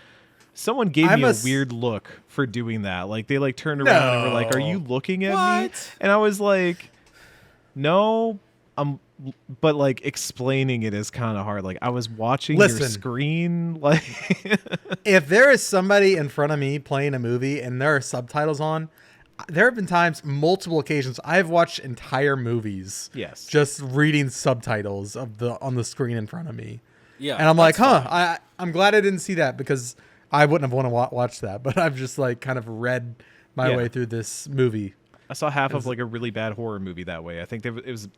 Someone gave me a weird look for doing that. Like they like turned around and were like, "Are you looking at me?" And I was like, "No, but like explaining it is kind of hard. Like I was watching your screen. Like if there is somebody in front of me playing a movie and there are subtitles on, there have been times, multiple occasions, I've watched entire movies. Yes, just reading subtitles on the screen in front of me. Yeah, and I'm like, I'm glad I didn't see that because I wouldn't have want to watch that, but I've just like kind of read my way through this movie. I saw half of like a really bad horror movie that way. I think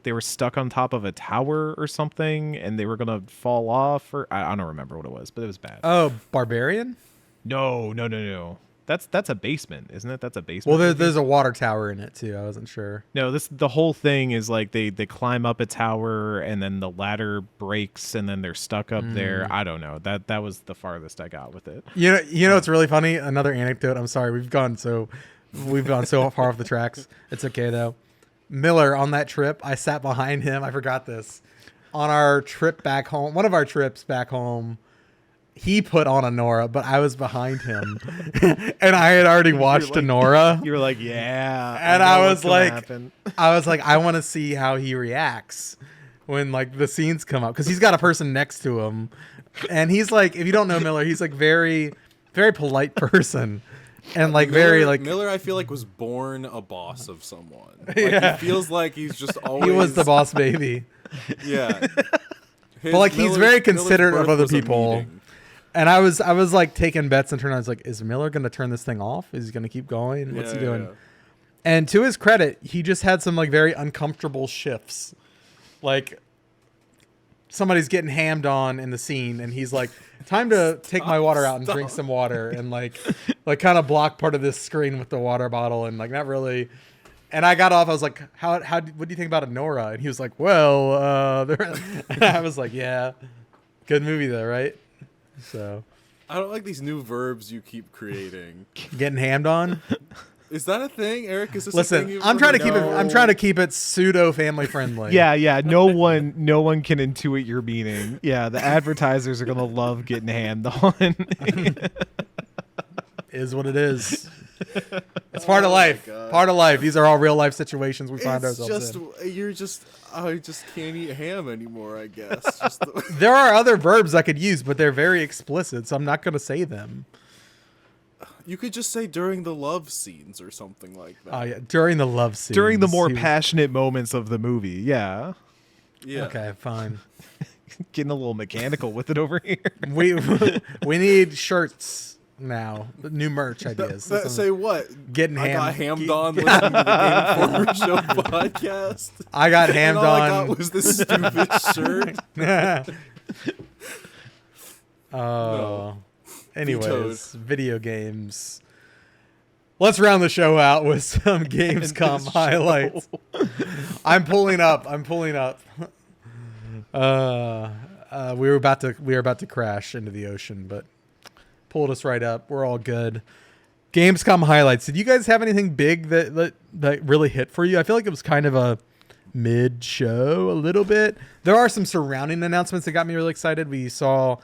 they were stuck on top of a tower or something, and they were gonna fall off. Or I don't remember what it was, but it was bad. Oh, Barbarian? No. That's a basement, isn't it? That's a basement. Well, there's a water tower in it too. I wasn't sure. No, the whole thing is like they climb up a tower and then the ladder breaks and then they're stuck up there. I don't know. That was the farthest I got with it. You know it's really funny. Another anecdote. I'm sorry, we've gone so far off the tracks. It's okay though. Miller on that trip, I sat behind him. I forgot this on our trip back home. One of our trips back home. He put on Anora, but I was behind him, and I had already watched Anora. You were like, "Yeah," and I was like, I want to see how he reacts when like the scenes come up because he's got a person next to him, and he's like, if you don't know Miller, he's like very, very polite person, and like Miller. I feel like was born a boss of someone. Like, he feels like he's just always. He was the boss baby. Yeah, but like he's very considerate of other people. And I was like taking bets and turning. I was like, is Miller going to turn this thing off? Is he going to keep going? What's he doing? Yeah. And to his credit, he just had some like very uncomfortable shifts. Like somebody's getting hammed on in the scene and he's like, time to take my water out and drink some water and like kind of block part of this screen with the water bottle and like not really. And I got off. I was like, what do you think about Anora? And he was like, well, and I was like, yeah, good movie though, right? So, I don't like these new verbs you keep creating. Getting hammed on. Is that a thing, Eric? Is this a Listen, thing I'm trying to keep it. I'm trying to keep it pseudo family friendly. Yeah. No one can intuit your meaning. Yeah, the advertisers are gonna love getting hammed on. Is what it is. It's part of life. Part of life. These are all real life situations we find ourselves in. I just can't eat ham anymore, I guess. Just There are other verbs I could use, but they're very explicit, so I'm not going to say them. You could just say during the love scenes or something like that. Oh yeah, during the love scenes. During the more passionate moments of the movie. Yeah. Yeah. Okay, fine. Getting a little mechanical with it over here. We need shirts now. New merch ideas. Say what? Getting I got hammed. hammed on listening to the Game Informer Show podcast. I got hammed and all on. I got was this stupid shirt. Oh. Anyways, Vetoed. video games. Let's round the show out with some Gamescom highlights. I'm pulling up. We were about to crash into the ocean, but pulled us right up. We're all good. Gamescom highlights. Did you guys have anything big that really hit for you? I feel like it was kind of a mid-show a little bit. There are some surrounding announcements that got me really excited. We saw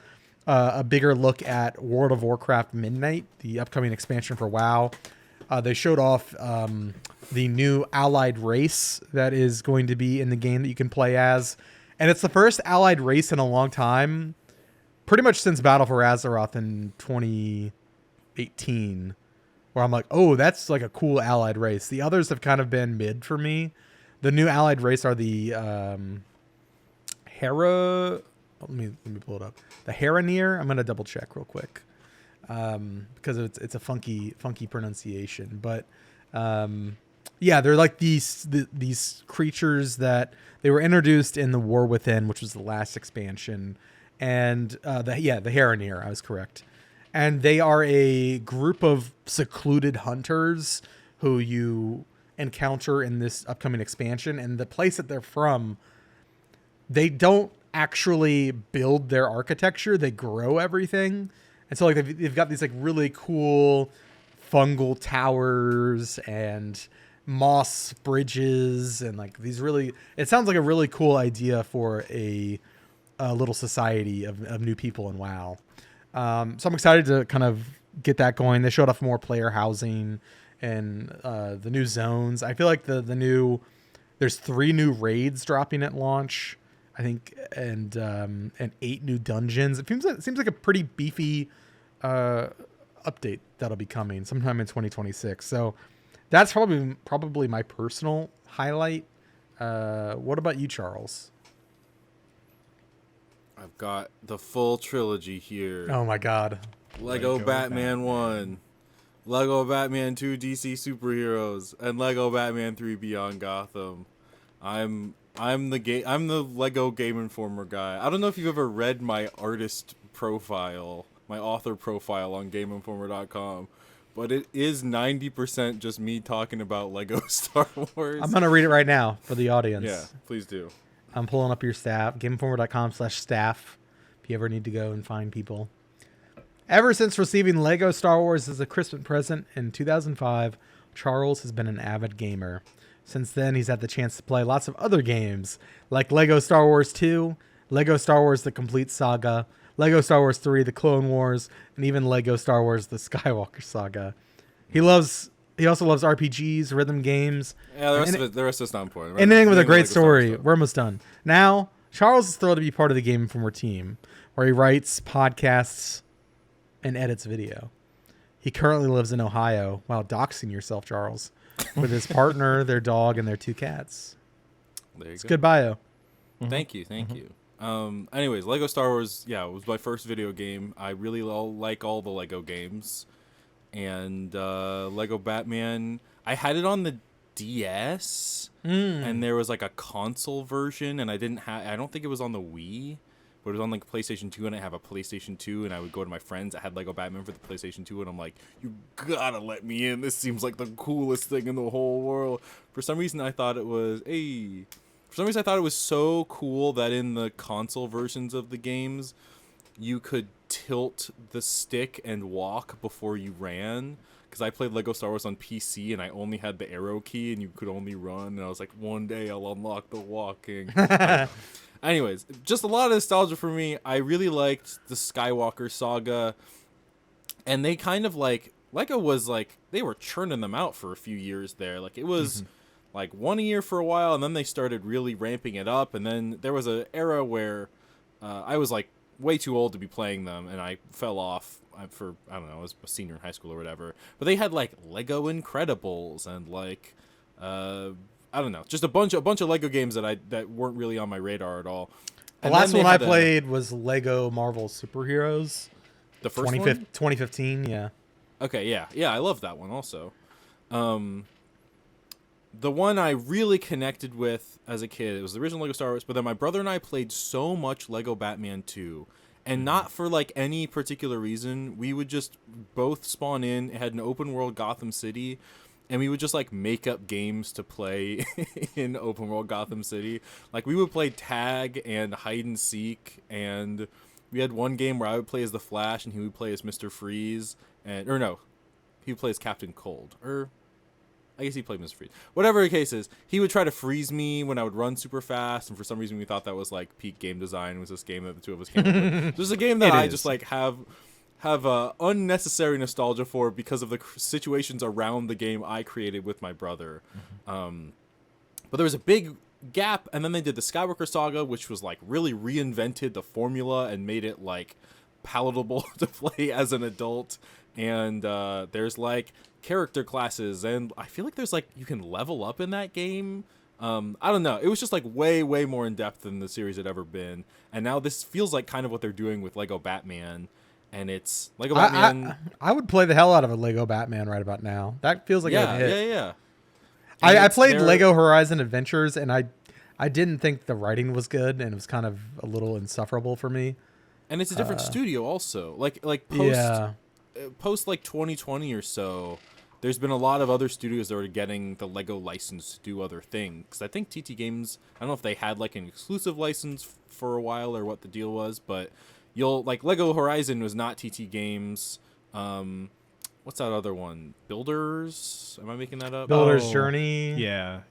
a bigger look at World of Warcraft Midnight, the upcoming expansion for WoW. They showed off the new allied race that is going to be in the game that you can play as. And it's the first allied race in a long time, pretty much since Battle for Azeroth in 2018, where I'm like, oh, that's like a cool allied race. The others have kind of been mid for me. The new allied race are the Hera. Let me pull it up. The Heraneer. I'm gonna double check real quick because it's a funky pronunciation. But yeah, they're like these creatures that they were introduced in the War Within, which was the last expansion, and the Heraneer. I was correct. And they are a group of secluded hunters who you encounter in this upcoming expansion. And the place that they're from, they don't actually build their architecture, they grow everything. And so like they've got these like really cool fungal towers and moss bridges and like these really, it sounds like a really cool idea for a little society of new people in WoW. So I'm excited to kind of get that going. They showed off more player housing and the new zones. I feel like there's 3 new raids dropping at launch, I think, and 8 new dungeons. It seems like a pretty beefy update that'll be coming sometime in 2026. So that's probably my personal highlight. What about you, Charles? I've got the full trilogy here. Oh my God. Lego Batman 1, Lego Batman 2 DC Superheroes, and Lego Batman 3 Beyond Gotham. I'm the Lego Game Informer guy. I don't know if you've ever read my artist profile, my author profile on GameInformer.com, but it is 90% just me talking about Lego Star Wars. I'm gonna read it right now for the audience. Yeah, please do. I'm pulling up your staff, GameInformer.com/staff, if you ever need to go and find people. Ever since receiving Lego Star Wars as a Christmas present in 2005, Charles has been an avid gamer. Since then, he's had the chance to play lots of other games, like Lego Star Wars 2, Lego Star Wars The Complete Saga, Lego Star Wars 3 The Clone Wars, and even Lego Star Wars The Skywalker Saga. He also loves RPGs, rhythm games. Yeah, the rest of it's not important. Anything with a great story. We're almost done. Now, Charles is thrilled to be part of the Game Informer team, where he writes, podcasts, and edits video. He currently lives in Ohio. Wow, doxing yourself, Charles. With his partner, their dog, and their 2 cats. There you It's go. a good bio. Thank you. Anyways, Lego Star Wars, it was my first video game. I really like all the Lego games. And Lego Batman, I had it on the DS, and there was like a console version, and I don't think it was on the Wii, but it was on like PlayStation 2, and I have a PlayStation 2, and I would go to my friends that had Lego Batman for the PlayStation 2, and I'm like, you gotta let me in. This seems like the coolest thing in the whole world. For some reason, I thought it was so cool that in the console versions of the games, you could tilt the stick and walk before you ran. Because I played Lego Star Wars on PC and I only had the arrow key and you could only run. And I was like, one day I'll unlock the walking. Anyways, just a lot of nostalgia for me. I really liked the Skywalker saga. And they kind of like, Lego was like, they were churning them out for a few years there. Like it was like one a year for a while. And then they started really ramping it up. And then there was an era where I was like way too old to be playing them. And I fell off. For I don't know, I was a senior in high school or whatever, but they had like Lego Incredibles and like I don't know, just a bunch of Lego games that weren't really on my radar at all. The last one I played was Lego Marvel Superheroes. The first one? 2015, yeah. Okay, yeah, I love that one also. The one I really connected with as a kid, it was the original Lego Star Wars, but then my brother and I played so much Lego Batman 2. And not for like any particular reason. We would just both spawn in. It had an open world Gotham City, and we would just like make up games to play in open world Gotham City. Like we would play tag and hide and seek, and we had one game where I would play as the Flash and he would play as Mr. Freeze, he would play as Captain Cold, or I guess he played Mr. Freeze. Whatever the case is, he would try to freeze me when I would run super fast, and for some reason we thought that was like peak game design, was this game that the two of us came up with. There's a game that I just like have unnecessary nostalgia for because of the situations around the game I created with my brother. But there was a big gap, and then they did the Skywalker saga, which was like really reinvented the formula and made it like palatable to play as an adult. And there's like character classes, and I feel like there's like you can level up in that game. I don't know, it was just like way more in depth than the series had ever been, and now this feels like kind of what they're doing with Lego Batman. And it's Lego Batman. I would play the hell out of a Lego Batman right about now. That feels like a hit. Yeah. I played Lego Horizon Adventures, and I didn't think the writing was good, and it was kind of a little insufferable for me. And it's a different studio also. Like post like 2020 or so, there's been a lot of other studios that are getting the Lego license to do other things. I think TT Games, I don't know if they had like an exclusive license for a while or what the deal was, but you'll like Lego Horizon was not TT Games. What's that other one? Builders? Am I making that up? Builders Journey. Yeah,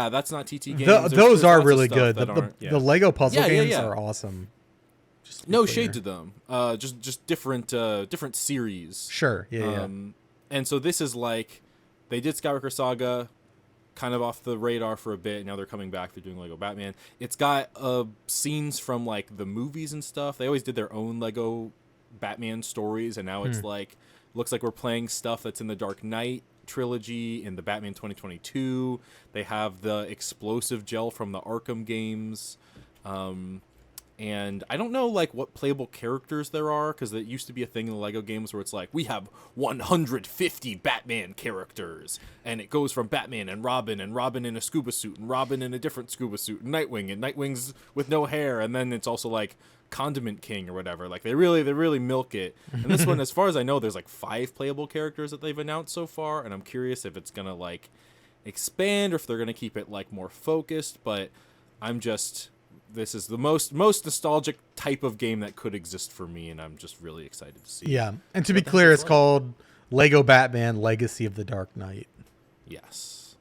that's not TT Games. Those are really good. The Lego puzzle games are awesome. No shade to them. Just different series. Sure. Yeah. And so this is like, they did Skywalker Saga, kind of off the radar for a bit. Now they're coming back. They're doing Lego Batman. It's got scenes from like the movies and stuff. They always did their own Lego Batman stories, and now it's like, looks like we're playing stuff that's in the Dark Knight trilogy, in the Batman 2022. They have the explosive gel from the Arkham games. And I don't know like what playable characters there are, because it used to be a thing in the Lego games where it's like, we have 150 Batman characters, and it goes from Batman and Robin in a scuba suit, and Robin in a different scuba suit, and Nightwing's with no hair, and then it's also like Condiment King or whatever. Like they really milk it. And this one, as far as I know, there's like 5 playable characters that they've announced so far, and I'm curious if it's gonna like expand or if they're gonna keep it like more focused. But this is the most nostalgic type of game that could exist for me, and I'm just really excited to see. Yeah, and to be clear, it's called Lego Batman Legacy of the Dark Knight. Yes.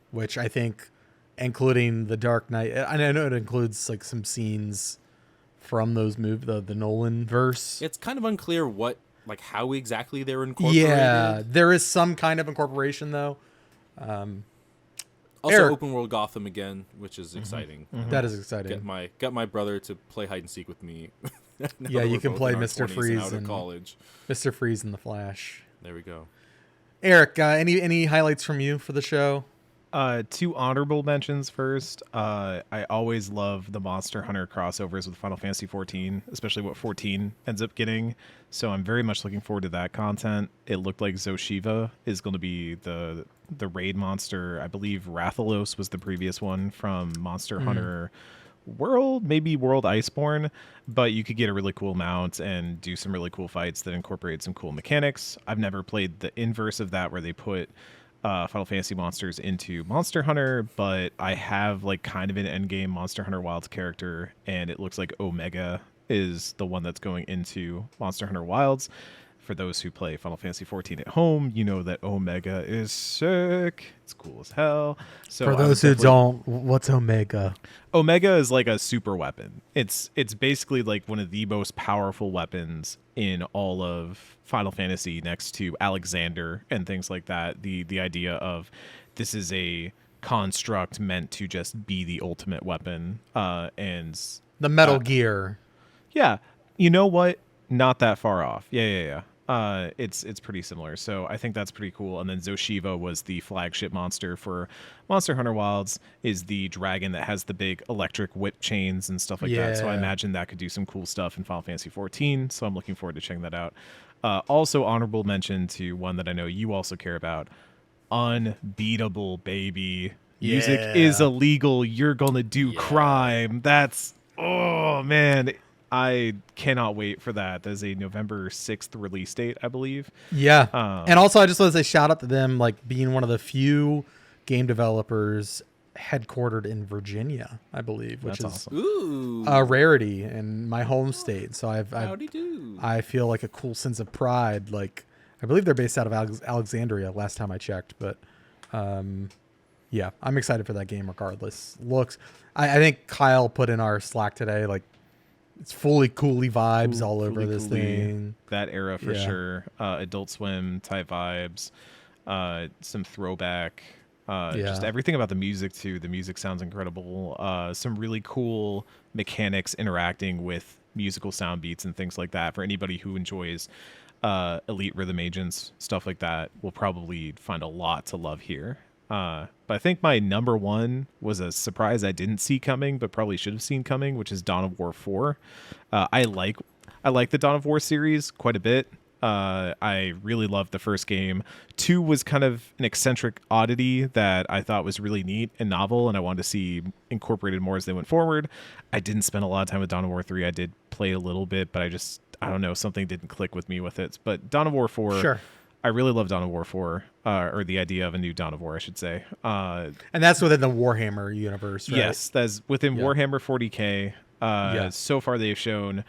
Which I think, including the Dark Knight, I know it includes like some scenes from those movies, the Nolan verse. It's kind of unclear how exactly they're incorporated. Yeah, there is some kind of incorporation though. Also, Eric. open world Gotham again, which is exciting. That is exciting. Get my brother to play hide and seek with me. Yeah, you can play Mr. Freeze in college. Mr. Freeze and the Flash. There we go. Eric, any highlights from you for the show? 2 honorable mentions first. I always love the Monster Hunter crossovers with Final Fantasy 14, especially what 14 ends up getting. So I'm very much looking forward to that content. It looked like Zoshiva is going to be the raid monster. I believe Rathalos was the previous one from Monster Hunter World, maybe World Iceborne, but you could get a really cool mount and do some really cool fights that incorporate some cool mechanics. I've never played the inverse of that, where they put Final Fantasy monsters into Monster Hunter, but I have like kind of an endgame Monster Hunter Wilds character, and it looks like Omega is the one that's going into Monster Hunter Wilds. For those who play Final Fantasy 14 at home, you know that Omega is sick. It's cool as hell. So for those who don't, what's Omega? Omega is like a super weapon. It's basically like one of the most powerful weapons in all of Final Fantasy, next to Alexander and things like that. The idea of this is a construct meant to just be the ultimate weapon, and the Metal Gear. Yeah, you know what? Not that far off. Yeah. It's pretty similar, so I think that's pretty cool. And then Zoshiva was the flagship monster for Monster Hunter Wilds, is the dragon that has the big electric whip chains and stuff like that. So I imagine that could do some cool stuff in Final Fantasy 14. So I'm looking forward to checking that out. Also, honorable mention to one that I know you also care about: Unbeatable, baby. Music is illegal. You're gonna do crime. That's, oh man. I cannot wait for that. There's a November 6th release date, I believe. Yeah. And also, I just want to say shout out to them, like being one of the few game developers headquartered in Virginia, I believe, which That's is awesome. a rarity in my home state. So I feel like a cool sense of pride. Like, I believe they're based out of Alexandria last time I checked, but yeah, I'm excited for that game regardless. I think Kyle put in our Slack today, like, it's fully Cooley vibes all over this thing. That era for sure. Adult Swim type vibes. Some throwback. Just everything about the music too. The music sounds incredible. Some really cool mechanics interacting with musical sound beats and things like that. For anybody who enjoys Elite Rhythm Agents, stuff like that, will probably find a lot to love here. But I think my number one was a surprise I didn't see coming, but probably should have seen coming, which is Dawn of War 4. I like the Dawn of War series quite a bit. I really loved the first game. 2 was kind of an eccentric oddity that I thought was really neat and novel, and I wanted to see incorporated more as they went forward. I didn't spend a lot of time with Dawn of War 3. I did play a little bit, but I don't know, something didn't click with me with it. But Dawn of War 4... Sure. I really love Dawn of War 4, or the idea of a new Dawn of War, I should say. And that's within the Warhammer universe, right? Yes, that's within Warhammer 40k. So far, they've shown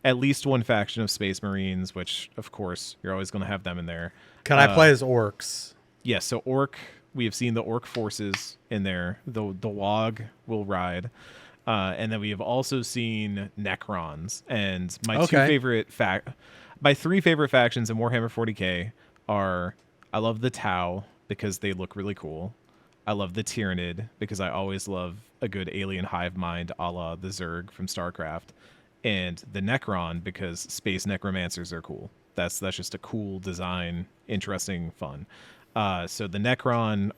at least one faction of Space Marines, which, of course, you're always going to have them in there. Can I play as orcs? Yes, so Orc, we have seen the Orc forces in there. The Wog will ride. And then we have also seen Necrons. And my my 3 favorite factions in Warhammer 40k are, I love the Tau because they look really cool. I love the Tyranid because I always love a good alien hive mind a la the Zerg from StarCraft. And the Necron because space necromancers are cool. That's just a cool design, interesting, fun. So the Necron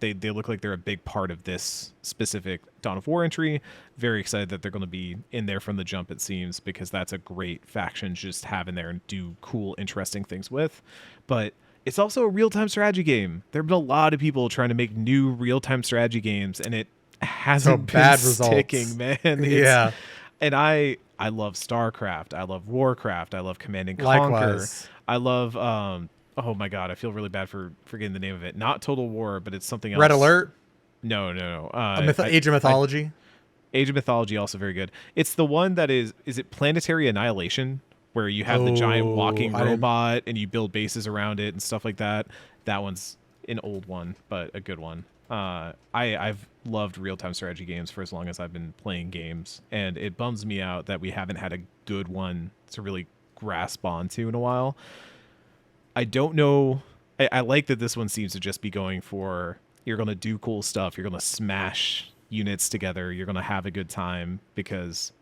they look like they're a big part of this specific Dawn of War entry. Very excited that they're going to be in there from the jump, it seems, because that's a great faction to just have in there and do cool, interesting things with. But it's also a real-time strategy game. There have been a lot of people trying to make new real-time strategy games, and it hasn't been sticking, man. Yeah. And I love StarCraft. I love Warcraft. I love Command and Conquer. Likewise. I love... oh my god, I feel really bad for forgetting the name of it. Not Total War, but it's something else. Red Alert? No. Age of Mythology? Age of Mythology, also very good. It's the one that is it Planetary Annihilation, where you have the giant walking robot and you build bases around it and stuff like that. That one's an old one, but a good one. I've loved real-time strategy games for as long as I've been playing games, and it bums me out that we haven't had a good one to really grasp onto in a while. I don't know. I like that this one seems to just be going for, you're going to do cool stuff. You're going to smash units together. You're going to have a good time, because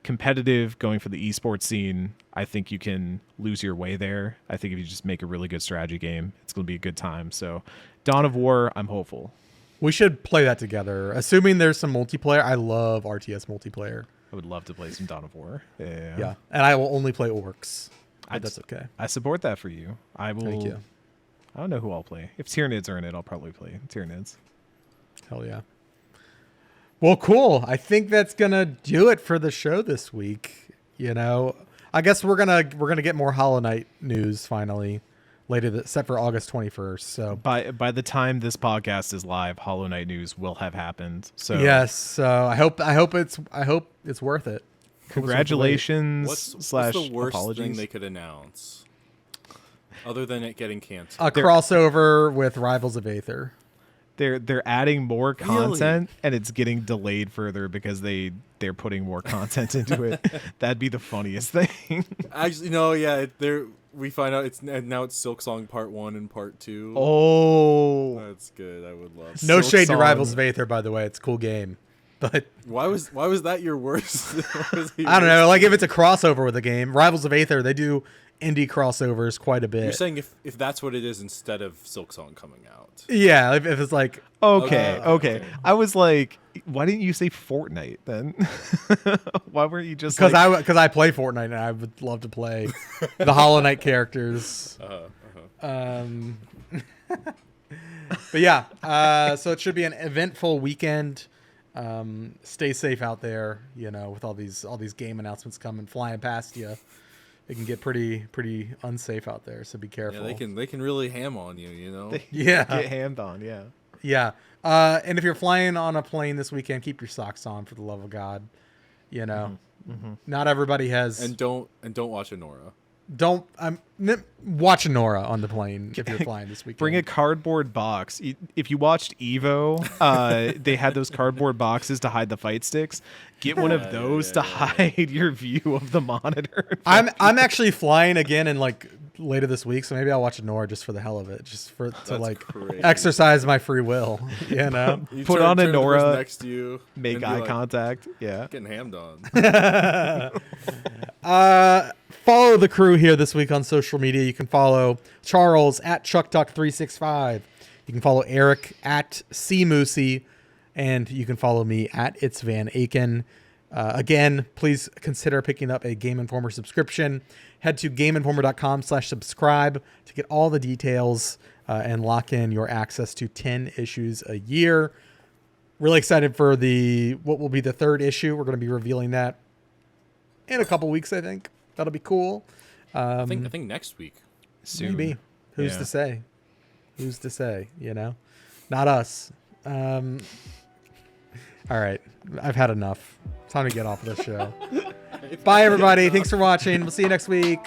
competitive, going for the esports scene, I think you can lose your way there. I think if you just make a really good strategy game, it's going to be a good time. So Dawn of War, I'm hopeful. We should play that together, assuming there's some multiplayer. I love RTS multiplayer. I would love to play some Dawn of War. Yeah. And I will only play orcs. But that's okay. I support that for you. I will. Thank you. I don't know who I'll play. If Tyranids are in it, I'll probably play Tyranids. Hell yeah. Well, cool. I think that's gonna do it for the show this week. You know, I guess we're gonna get more Hollow Knight news finally later, set for August 21st. So by the time this podcast is live, Hollow Knight news will have happened. So yes. So I hope it's worth it. Congratulations What's slash the worst apologies. thing they could announce? Other than it getting canceled. A crossover with Rivals of Aether. They're adding more content and it's getting delayed further because they're putting more content into it. That'd be the funniest thing. Actually, no, yeah. We find out now it's Silksong Part 1 and Part 2. Oh, That's good. I would love. No shade to Silksong. Rivals of Aether, by the way. It's a cool game. But Why was that your worst? I don't know. Like if it's a crossover with a game, Rivals of Aether, they do indie crossovers quite a bit. You're saying if that's what it is instead of Silksong coming out. Yeah, if it's like okay. I was like, why didn't you say Fortnite then? Why weren't you just because like... I play Fortnite and I would love to play the Hollow Knight characters. But yeah, so it should be an eventful weekend. Stay safe out there, with all these game announcements coming flying past you. It can get pretty unsafe out there, so be careful. Yeah, they can really ham on you, Yeah. Get hammed on, yeah. Yeah. And if you're flying on a plane this weekend, keep your socks on for the love of God. Not everybody has. And don't watch Anora. Don't watch Nora on the plane if you're flying this weekend. Bring a cardboard box. If you watched Evo, they had those cardboard boxes to hide the fight sticks. Get one of those to hide your view of the monitor. I'm actually flying again in later this week, so maybe I'll watch Nora just for the hell of it, just to crazy. exercise my free will. You Put on turn to the person Anora, next to you, make and be eye like, contact. Yeah. Getting hammed on. Follow the crew here this week on social media. You can follow Charles at ChuckDuck365. You can follow Eric at CMoosey, and you can follow me at It's Van Aken. Again, please consider picking up a Game Informer subscription. Head to GameInformer.com/subscribe to get all the details and lock in your access to 10 issues a year. Really excited for what will be the third issue. We're going to be revealing that in a couple weeks, I think. That'll be cool. I think next week. Soon. Maybe. Who's to say? Who's to say? Not us. All right. I've had enough. Time to get off of this show. Bye, everybody. Thanks for watching. We'll see you next week.